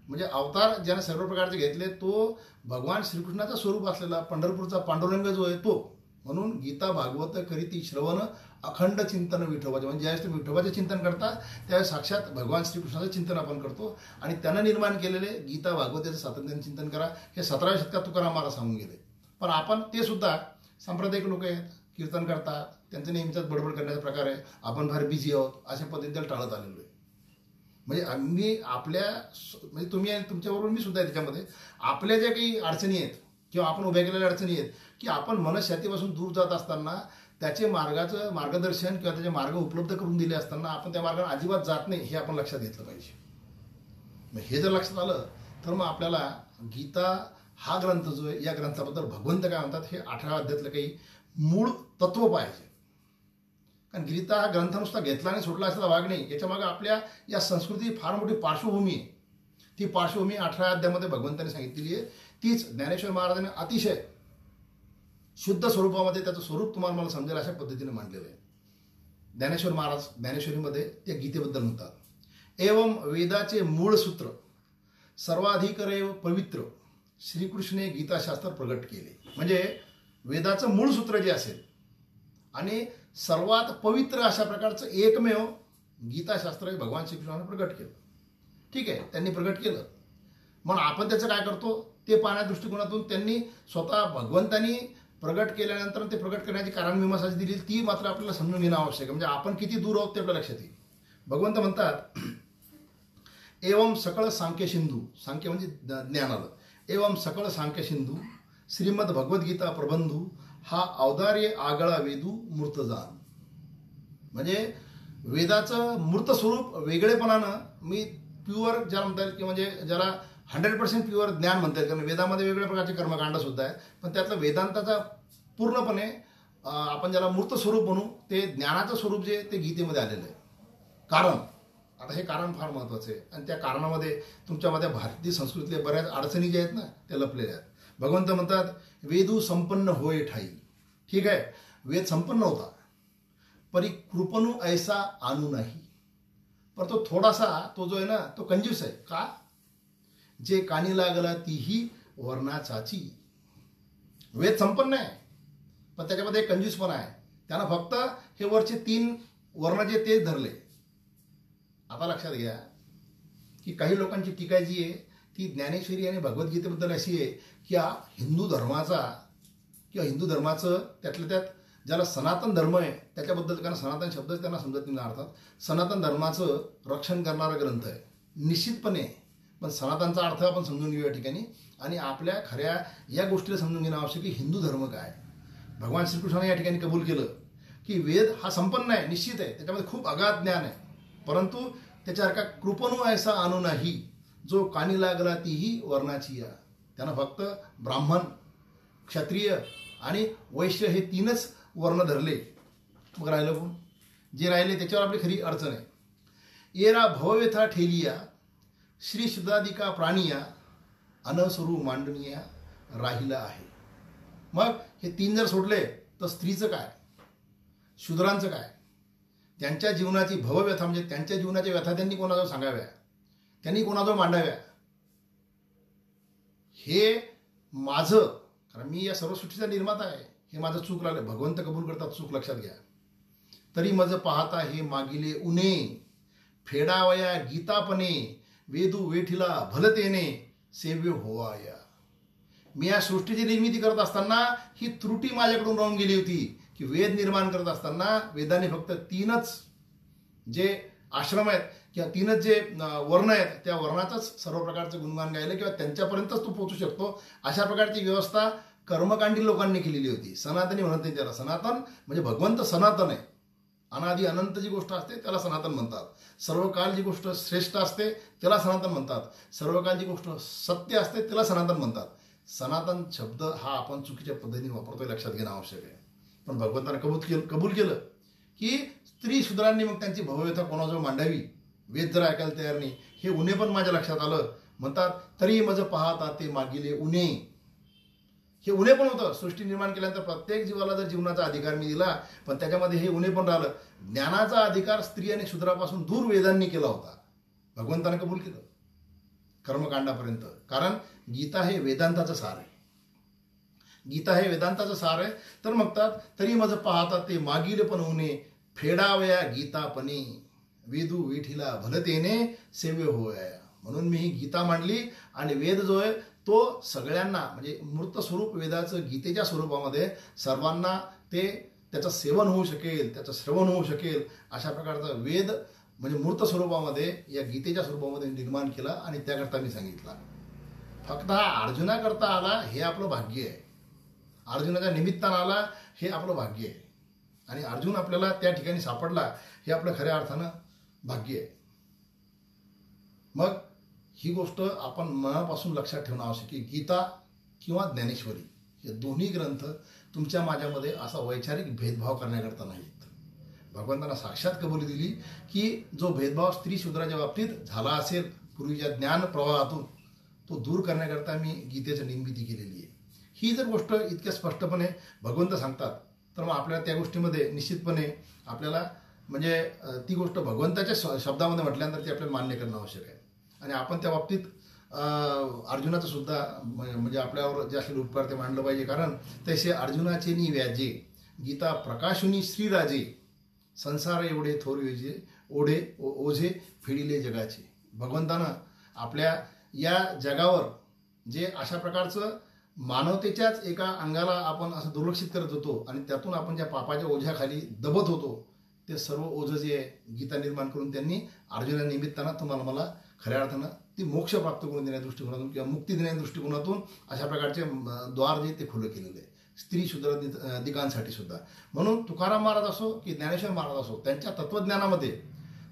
म्हणजे अवतार ज्याने सर्व प्रकारचे घेतले तो भगवान श्रीकृष्णाचा स्वरूप असलेला पंढरपूरचा पांडुरंग जो आहे तो. म्हणून गीता भागवत करीती श्रवण अखंड चिंतन विठोबाचे. म्हणजे ज्यावेळेस तुम्ही विठोबाचे चिंतन करता त्यावेळेस साक्षात भगवान श्रीकृष्णाचं चिंतन आपण करतो. आणि त्यानं निर्माण केलेले गीता भागवताचं सातत्याने चिंतन करा, हे 17व्या शतकात तुकाराम महाराज सांगून गेले. पण आपण ते सुद्धा सांप्रदायिक लोक आहेत, कीर्तन करतात, त्यांचं नेहमीचाच बडबड करण्याचा प्रकार आहे, आपण फार बिझी आहोत, अशा पद्धतीने टाळत आलेलो आहे. म्हणजे आम्ही आपल्या म्हणजे तुम्ही आणि तुमच्याबरोबर मी सुद्धा आहे त्याच्यामध्ये, आपल्या ज्या काही अडचणी आहेत किंवा आपण उभ्या केलेल्या अडचणी आहेत की आपण मनशातीपासून दूर जात असताना त्याचे मार्गाचं मार्गदर्शन किंवा त्याचे मार्ग उपलब्ध करून दिले असताना आपण त्या मार्गाने अजिबात जात नाही, हे आपण लक्षात घेतलं पाहिजे. मग हे जर लक्षात आलं तर मग आपल्याला गीता हा ग्रंथ जो आहे या ग्रंथाबद्दल भगवंत काय म्हणतात हे 18व्या अध्यायातलं काही मूळ तत्व पाहिजे. कारण गीता हा ग्रंथ नुसता घेतला आणि सोडला असा भाग नाही, याच्यामागे आपल्या या संस्कृती फार मोठी पार्श्वभूमी आहे. ती पार्श्वभूमी 18व्या अध्यायामध्ये भगवंताने सांगितलेली आहे. तीच ज्ञानेश्वर महाराजांनी अतिशय शुद्ध स्वरूपामध्ये त्याचं स्वरूप तुम्हाला मला समजेल अशा पद्धतीने मांडलेलं आहे. ज्ञानेश्वर महाराज ज्ञानेश्वरीमध्ये त्या गीतेबद्दल म्हणतात, एवं वेदाचे मूळ सूत्र सर्वाधिकरेव पवित्र श्रीकृष्णे गीताशास्त्र प्रगट केले. म्हणजे वेदाचं मूळ सूत्र जे असेल आणि सर्वात पवित्र अशा प्रकारचं एकमेव गीताशास्त्र हे भगवान श्रीकृष्णाने प्रगट केलं. ठीक आहे, त्यांनी प्रगट केलं, मग आपण त्याचं काय करतो ते पाहण्या दृष्टिकोनातून त्यांनी स्वतः भगवंतांनी प्रगट केल्यानंतर ते प्रगट करण्याची कारणमीमांसा दिली ती मात्र आपल्याला समजून घेणं आवश्यक आहे. म्हणजे आपण किती दूर आहोत ते आपल्या लक्षात येईल. भगवंत म्हणतात, एवं सकळ सांख्य सिंधू, सांख्य म्हणजे ज्ञान आलं, एवं सकळ सांख्य सिंधू श्रीमद भगवद्गीता प्रबंधू हा औदार्य आगळा वेदू मूर्त जाण. म्हणजे वेदाचं मूर्त स्वरूप वेगळेपणानं मी प्युअर ज्याला म्हणता येईल किंवा म्हणजे ज्याला 100% प्युअर ज्ञान म्हणता येईल, कारण वेदामध्ये वेगवेगळ्या प्रकारचे कर्मकांड सुद्धा आहेत, पण त्यातलं वेदांताचा पूर्णपणे आपण ज्याला मूर्त स्वरूप म्हणू ते ज्ञानाचं स्वरूप जे ते गीतेमध्ये आलेलं आहे. कारण आता हे कारण फार महत्त्वाचं आहे आणि त्या कारणामध्ये तुमच्यामध्ये भारतीय संस्कृतीतल्या बऱ्याच अडचणी ज्या आहेत ना त्या लपलेल्या आहेत. भगवंत म्हणतात, वेदू संपन्न होय ठाई. ठीक आहे, वेद संपन्न होता परी कृपणू ऐसा आणू नाही. पण तो थोडासा तो जो आहे ना तो कंजूस आहे. का, जे कानी लागला तीही वर्णाचाची. वेद संपन्न आहे पण त्याच्यामध्ये एक कंजूसपणा आहे. त्यांना फक्त हे वरचे 3 वर्ण जे तेच धरले. आता लक्षात घ्या की काही लोकांची टीका जी आहे ती ज्ञानेश्वरी आणि भगवद्गीतेबद्दल अशी आहे की हा हिंदू धर्माचा किंवा हिंदू धर्माचं त्यातल्या त्यात ज्याला सनातन धर्म आहे त्याच्याबद्दल, कारण सनातन शब्दच त्यांना समजत नाही अर्थात, सनातन धर्माचं रक्षण करणारा ग्रंथ आहे निश्चितपणे. पण सनातनचा अर्थ आपण समजून घेऊ या ठिकाणी आणि आपल्या खऱ्या या गोष्टीला समजून घेणं आवश्यक की हिंदू धर्म काय. भगवान श्रीकृष्णाने या ठिकाणी कबूल केलं की वेद हा संपन्न आहे, निश्चित आहे, त्याच्यामध्ये खूप अगाध ज्ञान आहे, परंतु त्याच्यासारखा कृपणू ऐसा आणू नाही जो कानी लागला तीही वर्णाची या. त्यानं फक्त ब्राह्मण, क्षत्रिय आणि वैश्य हे 3च वर्ण धरले. मग राहिलं कोण? जे राहिले त्याच्यावर आपली खरी अडचण आहे. येरा भवव्यथा ठेलिया श्री शुद्धादिका प्राणिया अनस्वरू मांडणीया राहिला आहे. मग हे 3 जर सोडले तर स्त्रीचं काय, शूद्रांचं काय? त्यांच्या जीवनाची भवव्यथा म्हणजे त्यांच्या जीवनाच्या व्यथा त्यांनी कोणाजवळ सांगाव्या, त्यांनी कोणाजवळ मांडाव्या. हे माझं, कारण मी या सर्व सृष्टीचा निर्माता आहे, हे माझं चूक लागलं. भगवंत कबूल करतात चूक, लक्षात घ्या. तरी मज पाहता हे मागिले उने फेडावया गीतापणे वेदू वेठीला भलतेने सेव्य होवाया. मी या सृष्टीची निर्मिती करत असताना ही त्रुटी माझ्याकडून राहून गेली होती की वेद निर्माण करत असताना वेदाने फक्त 3च जे आश्रम आहेत किंवा 3च जे वर्ण आहेत त्या वर्णाचंच सर्व प्रकारचं गुणगान गायलं किंवा त्यांच्यापर्यंतच तू पोहोचू शकतो अशा प्रकारची व्यवस्था कर्मकांडी लोकांनी केलेली होती. सनातनी म्हणत नाही त्याला. सनातन म्हणजे भगवंत सनातन आहे. अनादि अनंत जी गोष्ट असते त्याला सनातन म्हणतात. सर्व काळ जी गोष्ट श्रेष्ठ असते त्याला सनातन म्हणतात. सर्व काळ जी गोष्ट सत्य असते त्याला सनातन म्हणतात. सनातन शब्द हा आपण चुकीच्या पद्धतीने वापरतोय, लक्षात घेणं आवश्यक आहे. पण भगवंताने कबूल केलं की स्त्री शूद्रांनी मग त्यांची भवव्यथा कोणाजवळ मांडावी. वेद जर ऐकायला तयार नाही, हे उणे पण माझ्या लक्षात आलं. म्हणतात तरी मज पाहता ते मागिले उणे. हे उणे पण होतं. सृष्टी निर्माण केल्यानंतर प्रत्येक जीवाला जर जीवनाचा अधिकार मी दिला, पण त्याच्यामध्ये हे उणे पण राहिलं. ज्ञानाचा अधिकार स्त्री आणि शूद्रापासून दूर वेदांनी केला होता. भगवंताने कबूल केलं कर्मकांडापर्यंत, कारण गीता हे वेदांताचं सार आहे. गीता हे वेदांताचं सार आहे. तर म्हणतात तरी मज पाहता ते मागील पण उणे फेडावया गीतापणे वेदू वेठीला भलतेने सेव्य होया. म्हणून मी ही गीता मांडली आणि वेद जो आहे तो सगळ्यांना म्हणजे मूर्त स्वरूप वेदाचं गीतेच्या स्वरूपामध्ये सर्वांना त्याचं सेवन होऊ शकेल, त्याचं श्रवण होऊ शकेल अशा प्रकारचा वेद म्हणजे मूर्त स्वरूपामध्ये या गीतेच्या स्वरूपामध्ये निर्माण केला आणि त्याकरता मी सांगितला. फक्त हा अर्जुनाकरता आला हे आपलं भाग्य आहे. अर्जुनाच्या निमित्तानं आला हे आपलं भाग्य आहे आणि अर्जुन आपल्याला त्या ठिकाणी सापडला हे आपलं खऱ्या अर्थानं भाग्य आहे. मग ही गोष्ट आपण मनापासून लक्षात ठेवणं आवश्यक आहे. गीता किंवा ज्ञानेश्वरी हे दोन्ही ग्रंथ तुमच्या माझ्यामध्ये असा वैचारिक भेदभाव करण्याकरता नाहीत. भगवंतांना साक्षात कबुली दिली की जो भेदभाव स्त्री शूद्राच्या बाबतीत झाला असेल पूर्वीच्या ज्ञान प्रवाहातून तो दूर करण्याकरता मी गीतेची निर्मिती केलेली आहे. ही जर गोष्ट इतक्या स्पष्टपणे भगवंत सांगतात तर मग आपल्याला त्या गोष्टीमध्ये निश्चितपणे आपल्याला म्हणजे ती गोष्ट भगवंताच्या शब्दामध्ये म्हटल्यानंतर ती आपल्याला मान्य करणं आवश्यक आहे. आणि आपण त्या बाबतीत अर्जुनाचं सुद्धा म्हणजे आपल्यावर जे असे लुटपार ते मांडलं पाहिजे. कारण तसे अर्जुनाचे नि व्याजे गीता प्रकाशुनी श्रीराजे संसार एवढे थोर वेजे ओढे ओझे फिडिले जगाचे. भगवंतानं आपल्या या जगावर जे अशा प्रकारचं मानवतेच्याच एका अंगाला आपण असं दुर्लक्षित करत होतो आणि त्यातून आपण ज्या पापाच्या ओझ्याखाली दबत होतो ते सर्व ओझं जे आहे गीता निर्माण करून त्यांनी अर्जुना निमित्तानं तुम्हाला मला खऱ्या अर्थानं ती मोक्ष प्राप्त करून देण्याच्या दृष्टिकोनातून किंवा मुक्ती देण्याच्या दृष्टिकोनातून अशा प्रकारचे द्वार जे ते खुलं केलेलं आहे स्त्री शूद्र दिकांसाठी सुद्धा. म्हणून तुकाराम महाराज असो की ज्ञानेश्वर महाराज असो त्यांच्या तत्वज्ञानामध्ये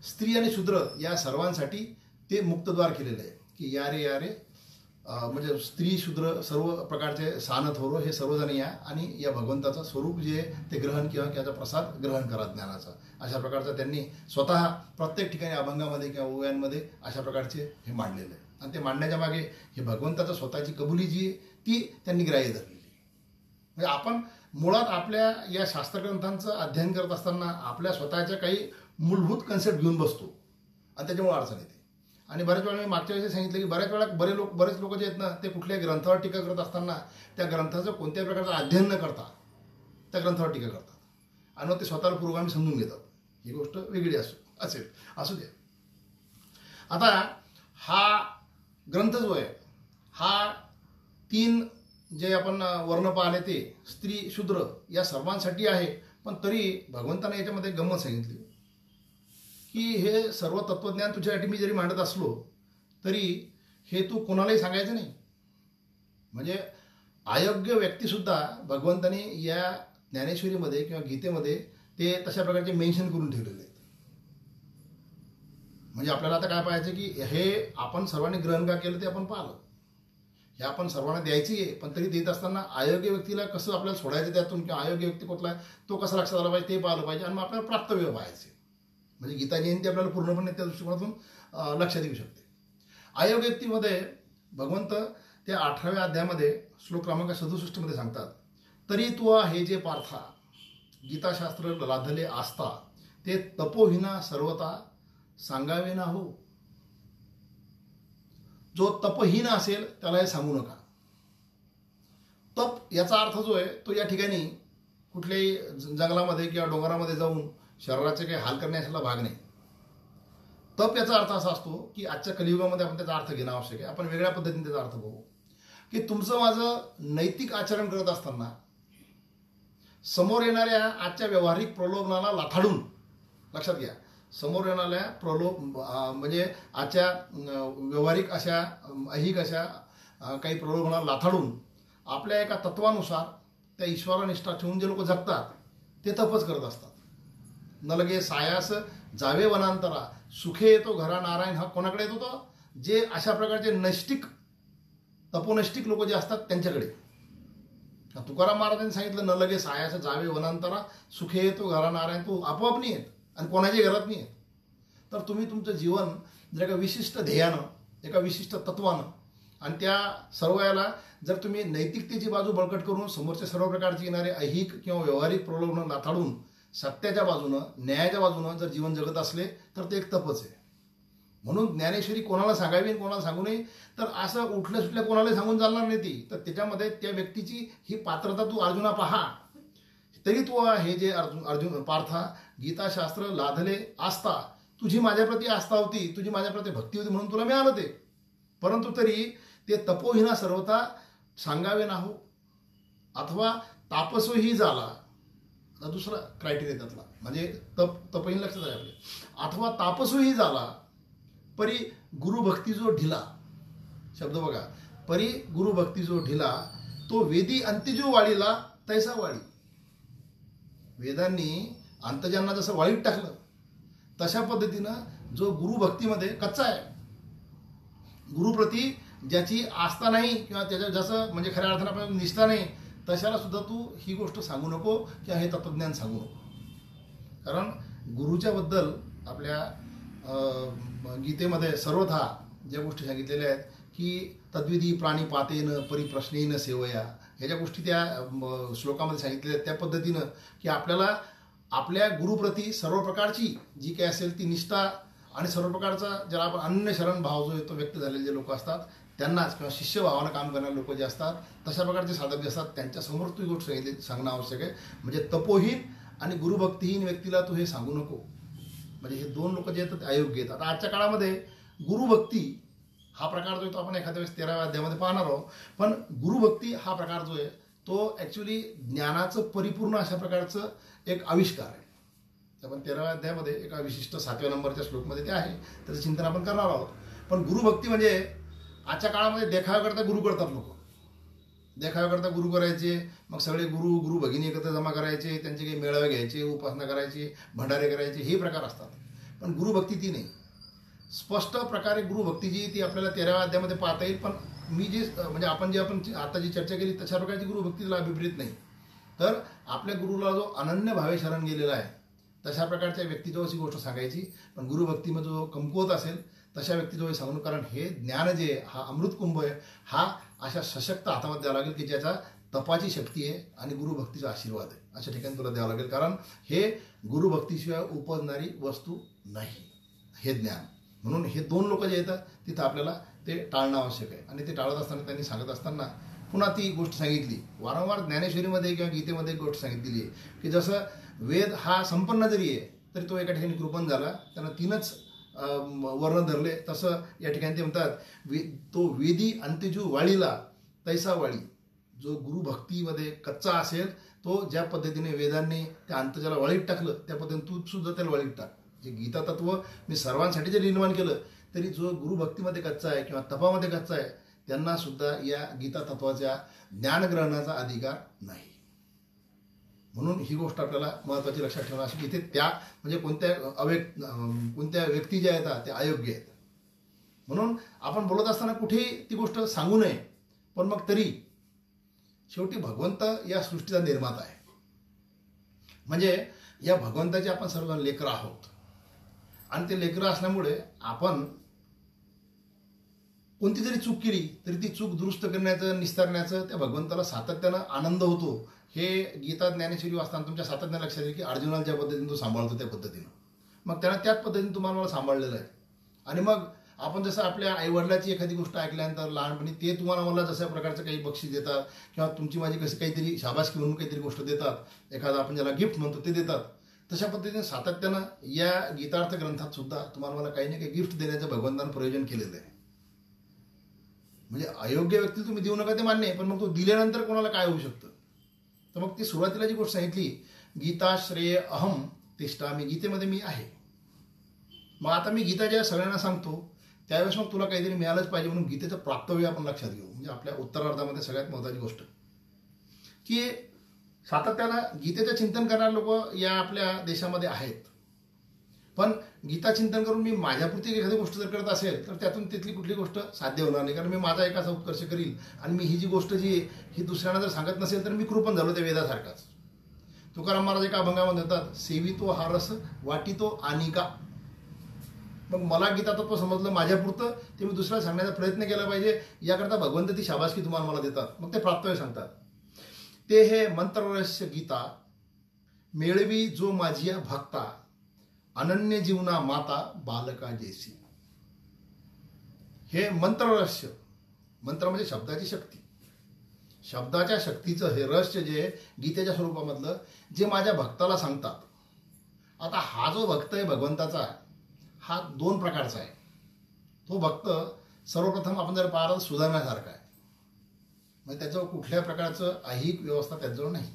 स्त्री आणि शूद्र या सर्वांसाठी ते मुक्तद्वार केलेलं आहे की या रे म्हणजे स्त्री शूद्र सर्व प्रकारचे सान थोरो हे सर्वजण या आणि या भगवंताचं स्वरूप जे आहे ते ग्रहण किंवा त्याचा प्रसाद ग्रहण करा ज्ञानाचा. अशा प्रकारचं त्यांनी स्वतः प्रत्येक ठिकाणी अभंगामध्ये किंवा ओव्यांमध्ये अशा प्रकारचे हे मांडलेलं आहे. आणि ते मांडण्याच्या मागे हे भगवंताचं स्वतःची कबुली जी ती त्यांनी ग्राह्य धरलेली. म्हणजे आपण मुळात आपल्या या शास्त्रग्रंथांचं अध्ययन करत असताना आपल्या स्वतःच्या काही मूलभूत कन्सेप्ट घेऊन बसतो आणि त्याच्यामुळे अडचण येते. आणि बऱ्याच वेळा मी मागच्या वेळेस सांगितलं की बऱ्याच वेळा बरेच लोक जे आहेत ना ते कुठल्याही ग्रंथावर टीका करत असताना त्या ग्रंथाचं कोणत्याही प्रकारचं अध्ययन न करता त्या ग्रंथावर टीका करतात आणि मग ते स्वतःला पूर्वगामी समजून घेतात. ही गोष्ट वेगळी असू द्या. आता हा ग्रंथ जो आहे हा 3 जे आपण वर्ण पाहिले ते स्त्री शूद्र या सर्वांसाठी आहे. पण तरी भगवंताने याच्यामध्ये गंमत सांगितली की हे सर्व तत्वज्ञान तुझ्यासाठी मी जरी मांडत असलो तरी हे तू कोणालाही सांगायचं नाही. म्हणजे अयोग्य व्यक्तीसुद्धा भगवंताने या ज्ञानेश्वरीमध्ये किंवा गीतेमध्ये ते तशा प्रकारचे मेन्शन करून ठेवलेले आहेत. म्हणजे आपल्याला आता काय पाहायचं की हे आपण सर्वांनी ग्रहण का केलं ते आपण पाहिलं. हे आपण सर्वांना द्यायची आहे, पण तरी देत असताना अयोग्य व्यक्तीला कसं आपल्याला सोडायचं त्यातून, किंवा अयोग्य व्यक्ती कुठला आहे तो कसा लक्षात आला पाहिजे ते पाहिलं पाहिजे. आणि मग आपल्याला प्राप्तव्य पाहायचे. म्हणजे गीता जयंती आपल्याला पूर्णपणे त्या दृष्टिकोनातून लक्षात येऊ शकते. अयोग्य व्यक्तीमध्ये भगवंत त्या 18व्या अध्यायामध्ये श्लोक क्रमांक 67 मध्ये सांगतात, तरी तू हे जे पार्था गीताशास्त्र लाधले आस्था ते तपोहीना सर्वता सांगावे ना हो. जो तपहीन असेल त्याला हे सांगू नका. तप याचा अर्थ जो आहे तो या ठिकाणी कुठल्याही जंगलामध्ये किंवा डोंगरामध्ये जाऊन शरीराचे काही हाल करण्याचा भाग नाही. तप याचा अर्थ असा असतो की आजच्या कलियुगामध्ये आपण त्याचा अर्थ घेणं आवश्यक आहे. आपण वेगळ्या पद्धतीने त्याचा अर्थ बघू की तुमचं माझं नैतिक आचरण करत असताना समोर येणाऱ्या आजच्या व्यावहारिक प्रलोभनाला लाथाडून, लक्षात घ्या, समोर येणाऱ्या म्हणजे आजच्या व्यावहारिक अशा ऐहिक अशा काही प्रलोभनाला लाथाडून आपल्या एका तत्वानुसार त्या ईश्वरनिष्ठा ठेवून जे लोक जगतात ते तपच करत असतात. न लगे सायास जावे वनांतरा सुखे येतो घरा नारायण. हा कोणाकडे येतो? तो जे अशा प्रकारचे नैष्टिक तपोनैष्टिक लोक जे असतात त्यांच्याकडे. तुकाराम महाराजांनी सांगितलं, न लगे सायास जावे वनांतरा सुखे येतो घरा नारायण. तो आपोआप नाही येत आणि कोणाच्याही घरात नाही येत. तर तुम्ही तुमचं जीवन जर एका विशिष्ट ध्येयानं, एका विशिष्ट तत्वानं आणि त्या सर्व याला जर तुम्ही नैतिकतेची बाजू बळकट करून समोरच्या सर्व प्रकारचे येणारे ऐहिक किंवा व्यावहारिक प्रलोभन लाथाडून सत्याच्या बाजूनं, न्यायाच्या बाजूनं जर जीवन जगत असले तर ते एक तपच आहे. म्हणून ज्ञानेश्वरी कोणाला सांगावी आणि कोणाला सांगू नये, तर असं उठल्या सुटल्या कोणाला सांगून चालणार नाही ती. तर त्याच्यामध्ये त्या व्यक्तीची ही पात्रता तू अर्जुना पहा. तरी तू हे जे अर्जुन पार्था गीताशास्त्र लाधले आस्था, तुझी माझ्याप्रती आस्था होती, तुझी माझ्याप्रती भक्ती होती म्हणून तुला मिळालं ते. परंतु तरी ते तपोहीना सर्वता सांगावे ना हो, अथवा तापसोही झाला. आता दुसरा क्रायटेरिया त्यातला म्हणजे तपहीन लक्षात आहे आपले. अथवा तापसोही झाला परी गुरुभक्ती जो ढिला. शब्द बघा, परी गुरुभक्ती जो ढिला तो वेदी अंत्यजो वाळीला तैसा वाळी. वेदांनी अंतजांना जसं वाळीत टाकलं तशा पद्धतीनं जो गुरुभक्तीमध्ये कच्चा आहे, गुरुप्रती ज्याची आस्था नाही किंवा त्याच्या जसं म्हणजे खऱ्या अर्थानं आपल्याला निष्ठा नाही, तशाला सुद्धा तू ही गोष्ट सांगू नको किंवा हे तत्वज्ञान सांगू नको. कारण गुरुच्या बद्दल आपल्या गीतेमध्ये सर्वथा ज्या गोष्टी सांगितलेल्या आहेत की तद्विधी प्राणी पातेन परिप्रश्नेन सेवया, ह्या ज्या गोष्टी त्या श्लोकामध्ये सांगितलेल्या आहेत त्या पद्धतीनं की आपल्याला आपल्या गुरुप्रती सर्व प्रकारची जी काही असेल ती निष्ठा आणि सर्व प्रकारचा ज्याला आपण अन्य शरण भाव जो येतो व्यक्त झालेले जे लोक असतात त्यांनाच, किंवा शिष्यभावानं काम करणारे लोक जे असतात तशा प्रकारचे साधक जे असतात त्यांच्यासमोर तू ही गोष्ट सांगणं आवश्यक आहे. म्हणजे तपोहीन आणि गुरुभक्तीहीन व्यक्तीला तू हे सांगू नको. म्हणजे हे दोन लोक जे आहेत ते अयोग्य आहेत. आता आजच्या काळामध्ये गुरुभक्ती हा प्रकार जो आहे तो आपण एखाद्या वेळेस 13व्या अध्यायामध्ये पाहणार आहोत. पण गुरुभक्ती हा प्रकार जो आहे तो ॲक्च्युली ज्ञानाचं परिपूर्ण अशा प्रकारचं एक आविष्कार आहे. आपण 13व्या अध्यायामध्ये एका विशिष्ट 7व्या नंबरच्या श्लोकमध्ये ते आहे, त्याचं चिंतन आपण करणार आहोत. पण गुरुभक्ती म्हणजे आजच्या काळामध्ये देखाव्याकरता गुरु करतात लोक. देखाव्याकरता गुरु करायचे, मग सगळे गुरु भगिनी एकत्र जमा करायचे, त्यांचे काही मेळावे घ्यायचे, उपासना करायची, भंडारे करायचे, हे प्रकार असतात. पण गुरुभक्ती ती नाही. स्पष्ट प्रकारे गुरुभक्ती जी ती आपल्याला 13व्या अध्यायामध्ये पाहता येईल. पण मी जी म्हणजे आपण आता जी चर्चा केली तशा प्रकारची गुरुभक्ती तिला अभिप्रेत नाही. तर आपल्या गुरुला जो अनन्य भावे शरण गेलेला आहे तशा प्रकारच्या व्यक्तीजवळ ही गोष्ट सांगायची. पण गुरुभक्तीमध्ये जो कमकुवत असेल तशा व्यक्तीजवळ सांगून, कारण हे ज्ञान जे हा अमृतकुंभ आहे हा अशा सशक्त हातामध्ये द्यावा लागेल की ज्याचा तपाची शक्ती आहे आणि गुरुभक्तीचा आशीर्वाद आहे अशा ठिकाणी तुला द्यावं लागेल. कारण हे गुरुभक्तीशिवाय उपजणारी वस्तू नाही हे ज्ञान. म्हणून हे दोन लोक जे येतात तिथं आपल्याला ते टाळणं आवश्यक आहे. आणि ते टाळत असताना त्यांनी सांगत असताना पुन्हा ती गोष्ट सांगितली. वारंवार ज्ञानेश्वरीमध्ये किंवा गीतेमध्ये एक गोष्ट सांगितलेली आहे की जसं वेद हा संपन्न जरी आहे तरी तो एका ठिकाणी कृपण झाला. त्यानं 3च वर्ण धरले. तसं या ठिकाणी ते म्हणतात, तो वेदी अंत्यजू वाळीला तैसा वाळी. जो गुरुभक्तीमध्ये कच्चा असेल तो ज्या पद्धतीने वेदांनी त्या अंत्यजाला वाळीत टाकलं त्या पद्धतीने तू सुद्धा त्याला वाळीत टाक. जे गीता तत्व मी सर्वांसाठी जरी निर्माण केलं तरी जो गुरुभक्तीमध्ये कच्चा आहे किंवा तपामध्ये कच्चा आहे त्यांना सुद्धा या गीता तत्वाच्या ज्ञानग्रहणाचा अधिकार नाही. म्हणून ही गोष्ट आपल्याला महत्त्वाची लक्षात ठेवणं अशी की इथे त्या म्हणजे कोणत्या व्यक्ती ज्या आहेत त्या अयोग्य आहेत. म्हणून आपण बोलत असताना कुठेही ती गोष्ट सांगू नये. पण मग तरी शेवटी भगवंत या सृष्टीचा निर्माता आहे. म्हणजे या भगवंताचे आपण सर्वजण लेकरं आहोत. आणि ते लेकरं असल्यामुळे आपण कोणती जरी चूक केली तरी ती चूक दुरुस्त करण्याचं निस्तारण्याचं त्या भगवंताला सातत्यानं आनंद होतो. हे गीता ज्ञानेश्वरी वाचताना तुमच्या सातत्यानं लक्षात येईल की अर्जुनाला ज्या पद्धतीने तो सांभाळतो त्या पद्धतीनं मग त्यानं त्याच पद्धतीने तुम्हाला मला सांभाळलेलं आहे. आणि मग आपण जसं आपल्या आईवडिलाची एखादी गोष्ट ऐकल्यानंतर लहानपणी ते तुम्हाला मला जशा प्रकारचं काही बक्षीस देतात किंवा तुमची माझी कशी काहीतरी शाबासकी म्हणून काहीतरी गोष्ट देतात, एखादा आपण ज्याला गिफ्ट म्हणतो ते देतात, तशा पद्धतीने सातत्यानं या गीतार्थ ग्रंथात सुद्धा तुम्हाला मला काही ना काही गिफ्ट देण्याचं भगवंतानं प्रयोजन केलेलं आहे. म्हणजे अयोग्य व्यक्तीला तुम्ही देऊ नका ते मान्य आहे, पण मग तो दिल्यानंतर कोणाला काय होऊ शकतं. तर मग ती सुरुवातीला जी गोष्ट सांगितली गीता श्रेय अहम तिष्ठामी, गीतेमध्ये मी आहे. मग आता मी गीता ज्या सगळ्यांना सांगतो त्यावेळेस मग तुला काहीतरी मिळालंच पाहिजे म्हणून गीतेचं प्राप्तव्य आपण लक्षात घेऊ. म्हणजे आपल्या उत्तरार्धामध्ये सगळ्यात महत्त्वाची गोष्ट की सातत्यानं गीतेचं चिंतन करणारे लोक या आपल्या देशामध्ये आहेत. पण गीता चिंतन करून मी माझ्यापुरती एखादी गोष्ट जर करत असेल तर त्यातून तिथली कुठली गोष्ट साध्य होणार नाही. कारण मी माझा एक असा उत्कर्ष करील आणि मी ही जी गोष्ट जी ही दुसऱ्यांना जर सांगत नसेल तर मी कृपण झालो त्या वेदासारखाच. तुकाराम महाराज एका अभंगामध्ये म्हणतात, सेवितो हा रस वाटितो आनिका. मग मला गीता तत्व समजलं माझ्यापुरतं ते मी दुसऱ्याला सांगण्याचा प्रयत्न केला पाहिजे. याकरता भगवंत ती शाबासकी तुम्हाला मला देतात. मग ते प्राप्तव्य सांगतात. ते हे मंत्ररहस्य गीता मेळवी जो माझिया भक्ता अनन्य जीवना माता बालका जैसी. हे मंत्ररहस्य, मंत्र म्हणजे शब्दाची शक्ती, शब्दाच्या शक्तीचं हे रहस्य जे गीतेच्या स्वरूपामधलं जे माझ्या भक्ताला सांगतात. आता हा जो भक्त आहे भगवंताचा हा 2 प्रकारचा आहे. तो भक्त सर्वप्रथम आपण जर पाहिलं सुधारण्यासारखा आहे. म्हणजे त्याच्यावर कुठल्या प्रकारचं ऐहिक व्यवस्था त्याच्याजवळ नाही.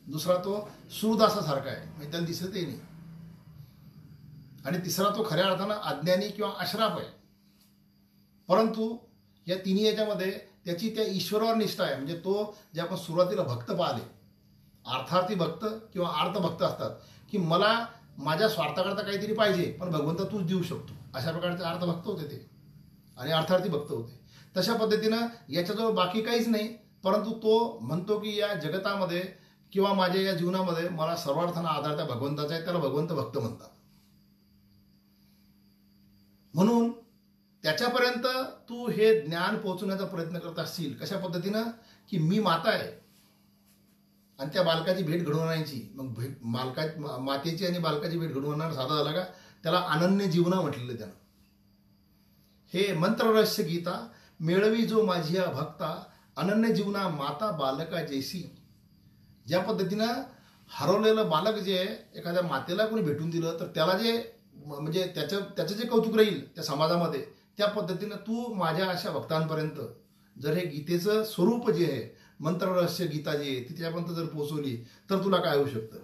दुसरा तो सूरदासासारखा आहे, म्हणजे त्याला दिसतही नाही. आणि तिसरा तो खऱ्या अर्थानं अज्ञानी किंवा अश्राप आहे. परंतु या तिन्ही याच्यामध्ये त्याची त्या ईश्वरावर निष्ठा आहे. म्हणजे तो जे आपण सुरुवातीला भक्त पाहिले अर्थार्थी भक्त किंवा अर्थभक्त असतात की मला माझ्या स्वार्थाकरता काहीतरी पाहिजे पण भगवंत तूच देऊ शकतो, अशा प्रकारचे अर्थभक्त होते ते आणि अर्थार्थी भक्त होते. तशा पद्धतीनं याच्याजवळ बाकी काहीच नाही, परंतु तो म्हणतो की या जगतामध्ये किंवा माझ्या या जीवनामध्ये मला सर्वार्थानं आधार त्या भगवंताचा आहे. त्याला भगवंत भक्त म्हणतात. म्हणून त्याच्यापर्यंत तू हे ज्ञान पोहोचवण्याचा प्रयत्न करत असशील कशा पद्धतीनं की मी माता आहे आणि त्या बालकाची भेट घडवून आणायची. मग मातेची आणि बालकाची भेट घडवून आणणार साधा झाला का, त्याला अनन्य जीवना म्हटलेलं त्यानं. हे मंत्ररहस्य गीता मेळवी जो माझिया भक्ता अनन्य जीवना माता बालका जैसी. ज्या पद्धतीनं हरवलेलं बालक जे एखाद्या मातेला कोणी भेटून दिलं तर त्याला जे म्हणजे त्याचं जे कौतुक राहील त्या समाजामध्ये, त्या पद्धतीनं तू माझ्या अशा भक्तांपर्यंत जर हे गीतेचं स्वरूप जे आहे मंत्ररहस्य गीता जी आहे ती त्याच्यापर्यंत जर पोहोचवली तर तुला काय होऊ शकतं.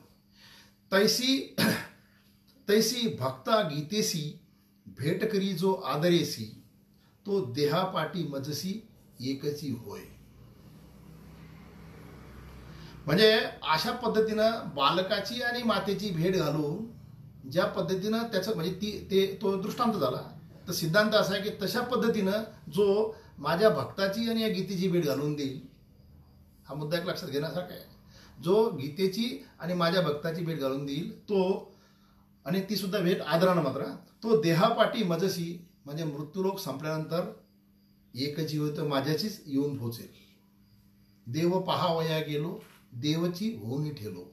तैसी भक्ता गीतेसी भेट करी जो आदरेसी तो देहापाटी मजसी एकची होय. म्हणजे अशा पद्धतीनं बालकाची आणि मातेची भेट घालून ज्या पद्धतीनं त्याचं म्हणजे तो दृष्टांत झाला. तर सिद्धांत असा आहे की तशा पद्धतीनं जो माझ्या भक्ताची आणि या गीतेची भेट घालून देईल, हा मुद्दा एक लक्षात घेण्यासारखा आहे. जो गीतेची आणि माझ्या भक्ताची भेट घालून देईल तो, आणि ती सुद्धा भेट आदरानं मात्र, तो देहापाठी मजसी म्हणजे मृत्यूलोक संपल्यानंतर एक जीव तर माझ्याचीच येऊन पोहोचेल. देव पहावया गेलो देवची होऊन ठेलो.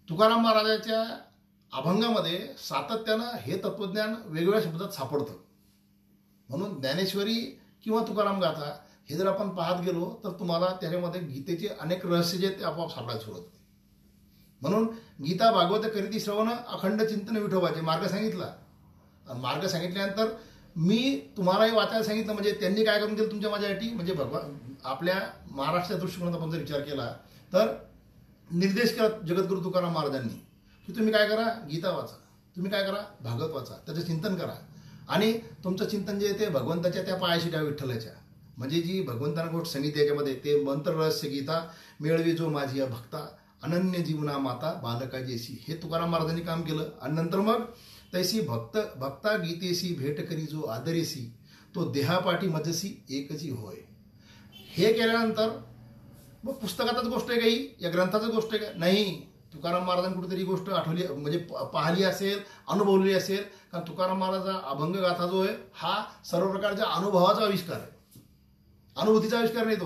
तुकाराम महाराजाच्या अभंगामध्ये सातत्यानं हे तत्वज्ञान वेगवेगळ्या शब्दात सापडतं. म्हणून ज्ञानेश्वरी किंवा तुकाराम गाथा हे जर आपण पाहत गेलो तर तुम्हाला त्याच्यामध्ये गीतेचे अनेक रहस्य जे ते आपोआप सापडायला सुरुवात होते. म्हणून गीता भागवत करीती श्रवण अखंड चिंतन विठोबाचे मार्ग सांगितला. आणि मार्ग सांगितल्यानंतर मी तुम्हालाही वाचायला सांगितलं. म्हणजे त्यांनी काय करून दिलं तुमच्या माझ्यासाठी, म्हणजे भगवान आपल्या महाराष्ट्राच्या दृष्टिकोनात आपण जर विचार केला तर निर्देश केला जगद्गुरु तुकाराम महाराजांनी की तुम्ही काय करा, गीता वाचा, तुम्ही काय करा, भागवत वाचा, त्याचं चिंतन करा. आणि तुमचं चिंतन जे ते भगवंताच्या त्या पायाशी द्या, विठ्ठलाच्या. म्हणजे जी भगवंतानं गोष्ट सांगितली याच्यामध्ये ते मंत्र रहस्य गीता मिळवी जो माझी भक्ता अनन्य जीवना माता बालकाजेशी, हे तुकाराम महाराजांनी काम केलं. आणि नंतर मग तैसी भक्ता गीतेशी भेट करी जो आदरेसी तो देहापाठी मजसी एकची होय. हे केल्यानंतर मग पुस्तकातच गोष्ट आहे काही, या ग्रंथाचं गोष्ट आहे का नाही. तुकाराम महाराजांनी कुठेतरी गोष्ट आठवली, म्हणजे पाहिली असेल, अनुभवली असेल. कारण तुकाराम महाराजांचा अभंग गाथा जो आहे हा सर्व प्रकारच्या अनुभवाचा आविष्कार आहे, अनुभूतीचा आविष्कार नाही.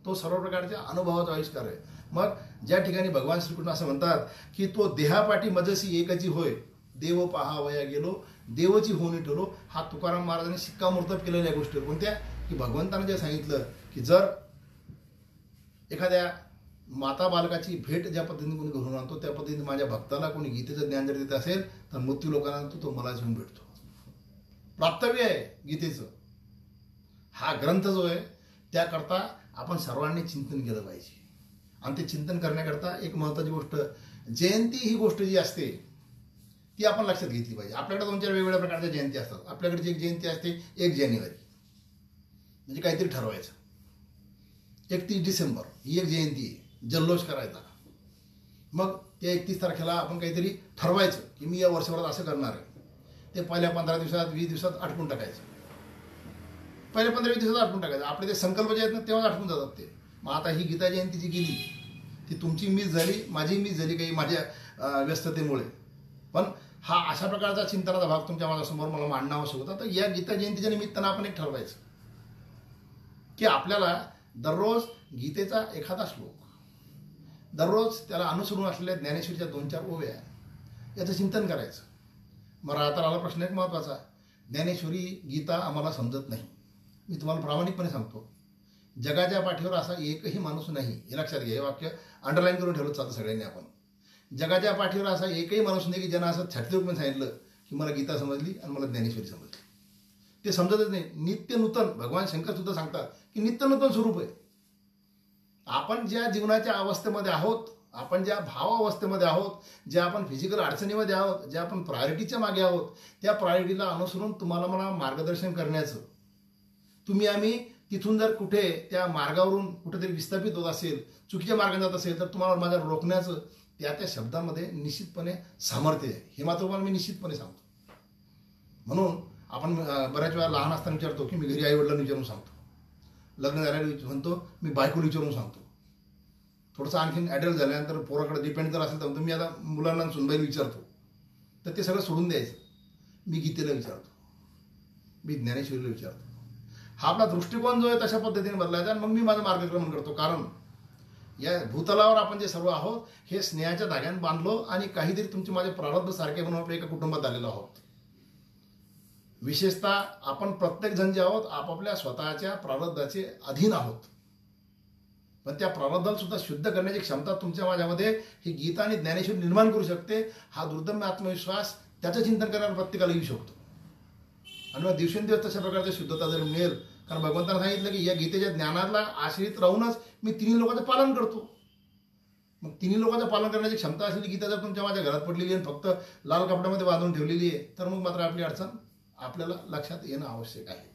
तो सर्व प्रकारच्या अनुभवाचा आविष्कार आहे. मग ज्या ठिकाणी भगवान श्रीकृष्ण असं म्हणतात की तो देहापाठी मजसी एकची होय, देव पहावया गेलो देवची होणी ठेवलो, हा तुकाराम महाराजांनी शिक्कामोर्तब केलेल्या गोष्टी कोणत्या, की भगवंतानं जे सांगितलं की जर एखाद्या माता बालकाची भेट ज्या पद्धतीने कोणी घडून आणतो त्या पद्धतीने माझ्या भक्ताला कोणी गीतेचं ज्ञान जर देत असेल तर मृत्यू लोकांना तो मलाच येऊन भेटतो. प्राप्तव्य आहे गीतेचं. हा ग्रंथ जो आहे त्याकरता आपण सर्वांनी चिंतन केलं पाहिजे. आणि ते चिंतन करण्याकरता एक महत्त्वाची गोष्ट, जयंती ही गोष्ट जी असते ती आपण लक्षात घेतली पाहिजे. आपल्याकडे 2-4 वेगवेगळ्या प्रकारच्या जयंती असतात. आपल्याकडची एक जयंती असते 1 जानेवारी, म्हणजे काहीतरी ठरवायचं. 31 डिसेंबर ही एक जयंती आहे, जल्लोष करायचा. मग त्या 31 तारखेला आपण काहीतरी ठरवायचं की मी या वर्षभरात असं करणार आहे. ते पहिल्या 15 दिवसात 20 दिवसात आटपून टाकायचं. पहिल्या 15-20 दिवसात आटपून टाकायचं. आपले ते संकल्प जे आहेत ना तेव्हा आटपून जातात ते. मग आता ही गीता जयंती जी गेली ती तुमची मिस झाली, माझी मिस झाली काही माझ्या व्यस्ततेमुळे. पण हा अशा प्रकारचा चिंतनाचा भाग तुमच्या माझ्यासमोर मला मांडणं आवश्यक होता. तर या गीता जयंतीच्या निमित्तानं आपण एक ठरवायचं की आपल्याला दररोज गीतेचा एखादा श्लोक, दररोज त्याला अनुसरून असलेल्या ज्ञानेश्वरीच्या 2-4 ओव्या याचं चिंतन करायचं. मग आता आला प्रश्न एक महत्त्वाचा, ज्ञानेश्वरी गीता आम्हाला समजत नाही. मी तुम्हाला प्रामाणिकपणे सांगतो, जगाच्या पाठीवर असा एकही माणूस नाही, हे लक्षात घ्या. हे वाक्य अंडरलाईन करून ठेवलं चालतं सगळ्यांनी. आपण जगाच्या पाठीवर असा एकही माणूस नाही की ज्यांना असं छातीरूपणे सांगितलं की मला गीता समजली आणि मला ज्ञानेश्वरी समजली. ते समजतच नाही. नित्य नूतन, भगवान शंकर सुद्धा सांगतात की नित्य नूतन स्वरूप आहे. आपण ज्या जीवनाच्या अवस्थेमध्ये आहोत, आपण ज्या भाव अवस्थेमध्ये आहोत, ज्या आपण फिजिकल अडचणीमध्ये आहोत, ज्या आपण प्रायोरिटीच्या मागे आहोत, त्या प्रायोरिटीला अनुसरून तुम्हाला मला मार्गदर्शन करण्याचं, तुम्ही आम्ही तिथून जर कुठे त्या मार्गावरून कुठेतरी विस्थापित होत असेल, चुकीच्या मार्गाने जात असेल तर तुम्हाला माझ्या रोखण्याचं त्या शब्दामध्ये निश्चितपणे सामर्थ्य आहे. हे मात्र तुम्हाला मी निश्चितपणे सांगतो. म्हणून आपण बऱ्याच वेळा लहान असताना विचारतो की मी घरी आईवडिलांना विचारून सांगतो, लग्न झाल्यावर म्हणतो मी बायकोला विचारून सांगतो, थोडंसं आणखीन ॲडल्ट झाल्यानंतर पोराकडे डिपेंड जर असेल तर म्हणतो मी आता मुलांना सुनबाईला विचारतो. तर ते सगळं सोडून द्यायचं. मी गीतेला विचारतो, मी ज्ञानेश्वरीला विचारतो. हा आपला दृष्टिकोन जो आहे तशा पद्धतीने बदलायचा आणि मग मी माझं मार्गक्रमण करतो. कारण या भूतलावर आपण जे सर्व आहोत हे स्नेहाच्या धाग्याने बांधलो आणि काहीतरी तुमचे माझे प्रारब्ध सारखे म्हणून आपल्या एका कुटुंबात आलेलो आहोत. विशेषतः आपण प्रत्येक जण जे आहोत आपापल्या स्वतःच्या प्रारब्धाचे अधीन आहोत. पण त्या प्रारब्धाला सुद्धा शुद्ध करण्याची क्षमता तुमच्या माझ्यामध्ये ही गीता आणि ज्ञानेश्वरी निर्माण करू शकते. हा दुर्दम्य आत्मविश्वास त्याचं चिंतन करणाऱ्या प्रत्येकाला येऊ शकतो. आणि मग दिवसेंदिवस तशा प्रकारची शुद्धता जर मिळेल, कारण भगवंतांनी सांगितलं की या गीतेच्या ज्ञानाला आश्रित राहूनच मी 3 लोकांचं पालन करतो. मग 3 लोकांचं पालन करण्याची क्षमता असलेली गीता जर तुमच्या माझ्या घरात पडलेली आहे फक्त लाल कपड्यामध्ये बांधून ठेवलेली आहे तर मग मात्र आपली अडचण आपल्याला लक्षात येणं आवश्यक आहे.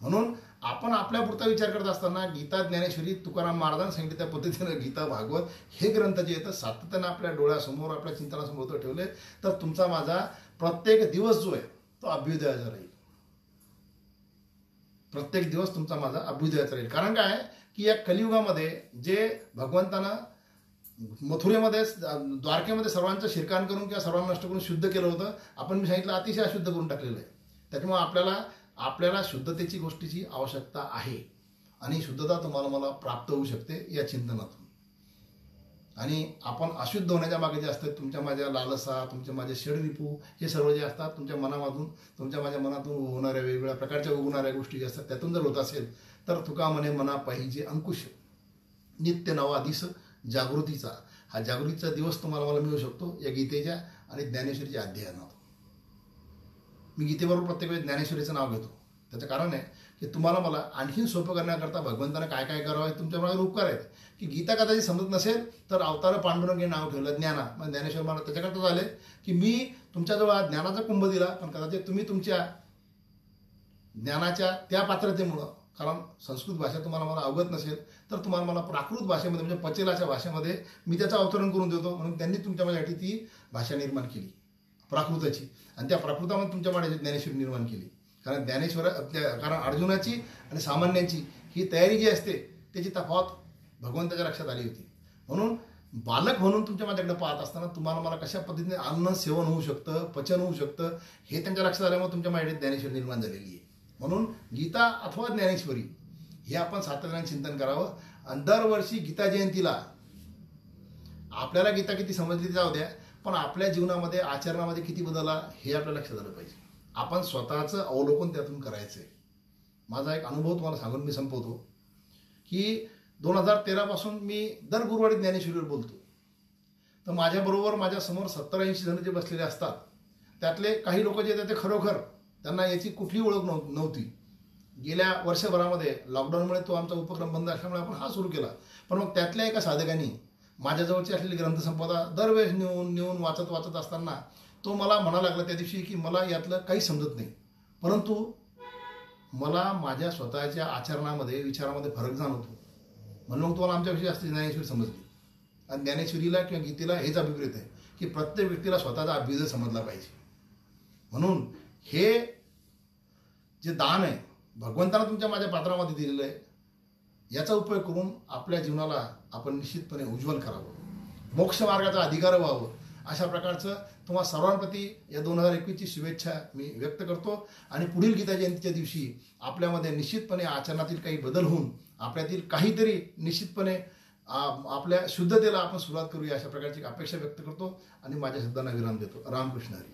म्हणून आपण आपल्यापुरता विचार करत असताना गीता ज्ञानेश्वरी तुकाराम महाराजांनी सांगितलं त्या पद्धतीनं गीता भागवत हे ग्रंथ जे येतं सातत्यानं आपल्या डोळ्यासमोर आपल्या चिंतनासमोर ठेवले तर तुमचा माझा प्रत्येक दिवस जो आहे तो अभ्युदयाचा राहील. प्रत्येक दिवस तुमचा माझा अभ्युदयाचा राहील. कारण काय की या कलियुगामध्ये जे भगवंतानं मथुरेमध्ये द्वारकेमध्ये सर्वांचं शिरकाण करून किंवा सर्वांना नष्ट करून शुद्ध केलं होतं, आपण मी सांगितलं अतिशय अशुद्ध करून टाकलेलं आहे. त्याच्यामुळे आपल्याला शुद्धतेची गोष्टीची आवश्यकता आहे आणि शुद्धता तुम्हाला मला प्राप्त होऊ शकते या चिंतनातून. आणि आपण अशुद्ध होण्याच्या मागे जे असतात तुमच्या माझ्या लालसा, तुमच्या माझ्या षडरिपू हे सर्व जे असतात तुमच्या मनामधून तुमच्या माझ्या मनातून होणाऱ्या वेगवेगळ्या प्रकारच्या उगवणाऱ्या गोष्टी जे असतात त्यातून जर होत असेल तर तुका म्हणे मना पाहिजे अंकुश, नित्य नवा दिस जागृतीचा, हा जागृतीचा दिवस तुम्हाला मला मिळू शकतो या गीतेच्या आणि ज्ञानेश्वरीच्या अध्ययनात. मी गीतेबरोबर प्रत्येक वेळेस ज्ञानेश्वरीचं नाव घेतो. त्याचं कारण आहे की तुम्हाला मला आणखीन सोपं करण्याकरता भगवंतानं काय काय करावं हे तुमच्या मनावर उपकार आहेत. की गीता कदाचित समजत नसेल तर अवतार पांडुरंग हे नाव ठेवलं ज्ञाना. मग ज्ञानेश्वर मला त्याच्याकरता झाले की मी तुमच्याजवळ हा ज्ञानाचा कुंभ दिला, पण कदाचित तुम्ही तुमच्या ज्ञानाच्या त्या पात्रतेमुळं, कारण संस्कृत भाषा तुम्हाला मला अवगत नसेल तर तुम्हाला मला प्राकृत भाषेमध्ये म्हणजे पचेलाच्या भाषेमध्ये मी त्याचं अवतरण करून देतो. म्हणून त्यांनी तुमच्या माझ्यासाठी ती भाषा निर्माण केली प्राकृताची, आणि त्या प्राकृतामध्ये तुमच्या माझ्या ज्ञानेश्वरी निर्माण केली. कारण कारण अर्जुनाची आणि सामान्यांची ही तयारी जी असते त्याची तफावत भगवंताच्या लक्षात आली होती. म्हणून बालक म्हणून तुमच्या माझ्याकडे पाहत असताना तुम्हाला मला कशा पद्धतीने अन्न सेवन होऊ शकतं, पचन होऊ शकतं हे त्यांच्या लक्षात आल्यामुळे तुमच्या माझ्याकडे ज्ञानेश्वरी निर्माण झालेली आहे. म्हणून गीता अथवा ज्ञानेश्वरी हे आपण सातत्याने चिंतन करावं. आणि दरवर्षी गीता जयंतीला आपल्याला गीता किती समजली जाऊ द्या, पण आपल्या जीवनामध्ये आचरणामध्ये किती बदलला हे आपल्याला लक्षात आलं पाहिजे. आपण स्वतःचं अवलोकन त्यातून करायचं आहे. माझा एक अनुभव तुम्हाला सांगून मी संपवतो की 2013 पासून मी दर गुरुवारी ज्ञानेश्वरीवर बोलतो. तर माझ्याबरोबर माझ्यासमोर 70-80 जण जे बसलेले असतात त्यातले काही लोक जे आहेत ते खरोखर त्यांना याची कुठली ओळख नव्हती. गेल्या वर्षभरामध्ये लॉकडाऊनमुळे तो आमचा उपक्रम बंद असल्यामुळे आपण हा सुरू केला. पण मग त्यातल्या एका साधकांनी माझ्याजवळची असलेली ग्रंथसंपदा दरवेळेस नेऊन वाचत असताना तो मला म्हणा लागला त्या दिवशी की मला यातलं काही समजत नाही, परंतु मला माझ्या स्वतःच्या आचरणामध्ये विचारामध्ये फरक जाणवतो. म्हणून मग तुम्हाला आमच्याविषयी असते ज्ञानेश्वरी समजली. आणि ज्ञानेश्वरीला किंवा गीतेला हेच अभिप्रेत आहे की प्रत्येक व्यक्तीला स्वतःचा अभ्युदय समजला पाहिजे. म्हणून हे जे दान आहे भगवंतानं तुमच्या माझ्या पात्रामध्ये दिलेलं आहे, याचा उपयोग करून आपल्या जीवनाला आपण निश्चितपणे उज्ज्वल करावं, मोक्ष मार्गाचा अधिकार व्हावं, अशा प्रकारचं तुम्हा सर्वांप्रती या 2021ची शुभेच्छा मी व्यक्त करतो. आणि पुढील गीता जयंतीच्या दिवशी आपल्यामध्ये निश्चितपणे आचरणातील काही बदल होऊन आपल्यातील काहीतरी निश्चितपणे आपल्या शुद्धतेला आपण सुरुवात करूया अशा प्रकारची अपेक्षा व्यक्त करतो आणि माझ्या शब्दांना विराम देतो. रामकृष्ण हरी.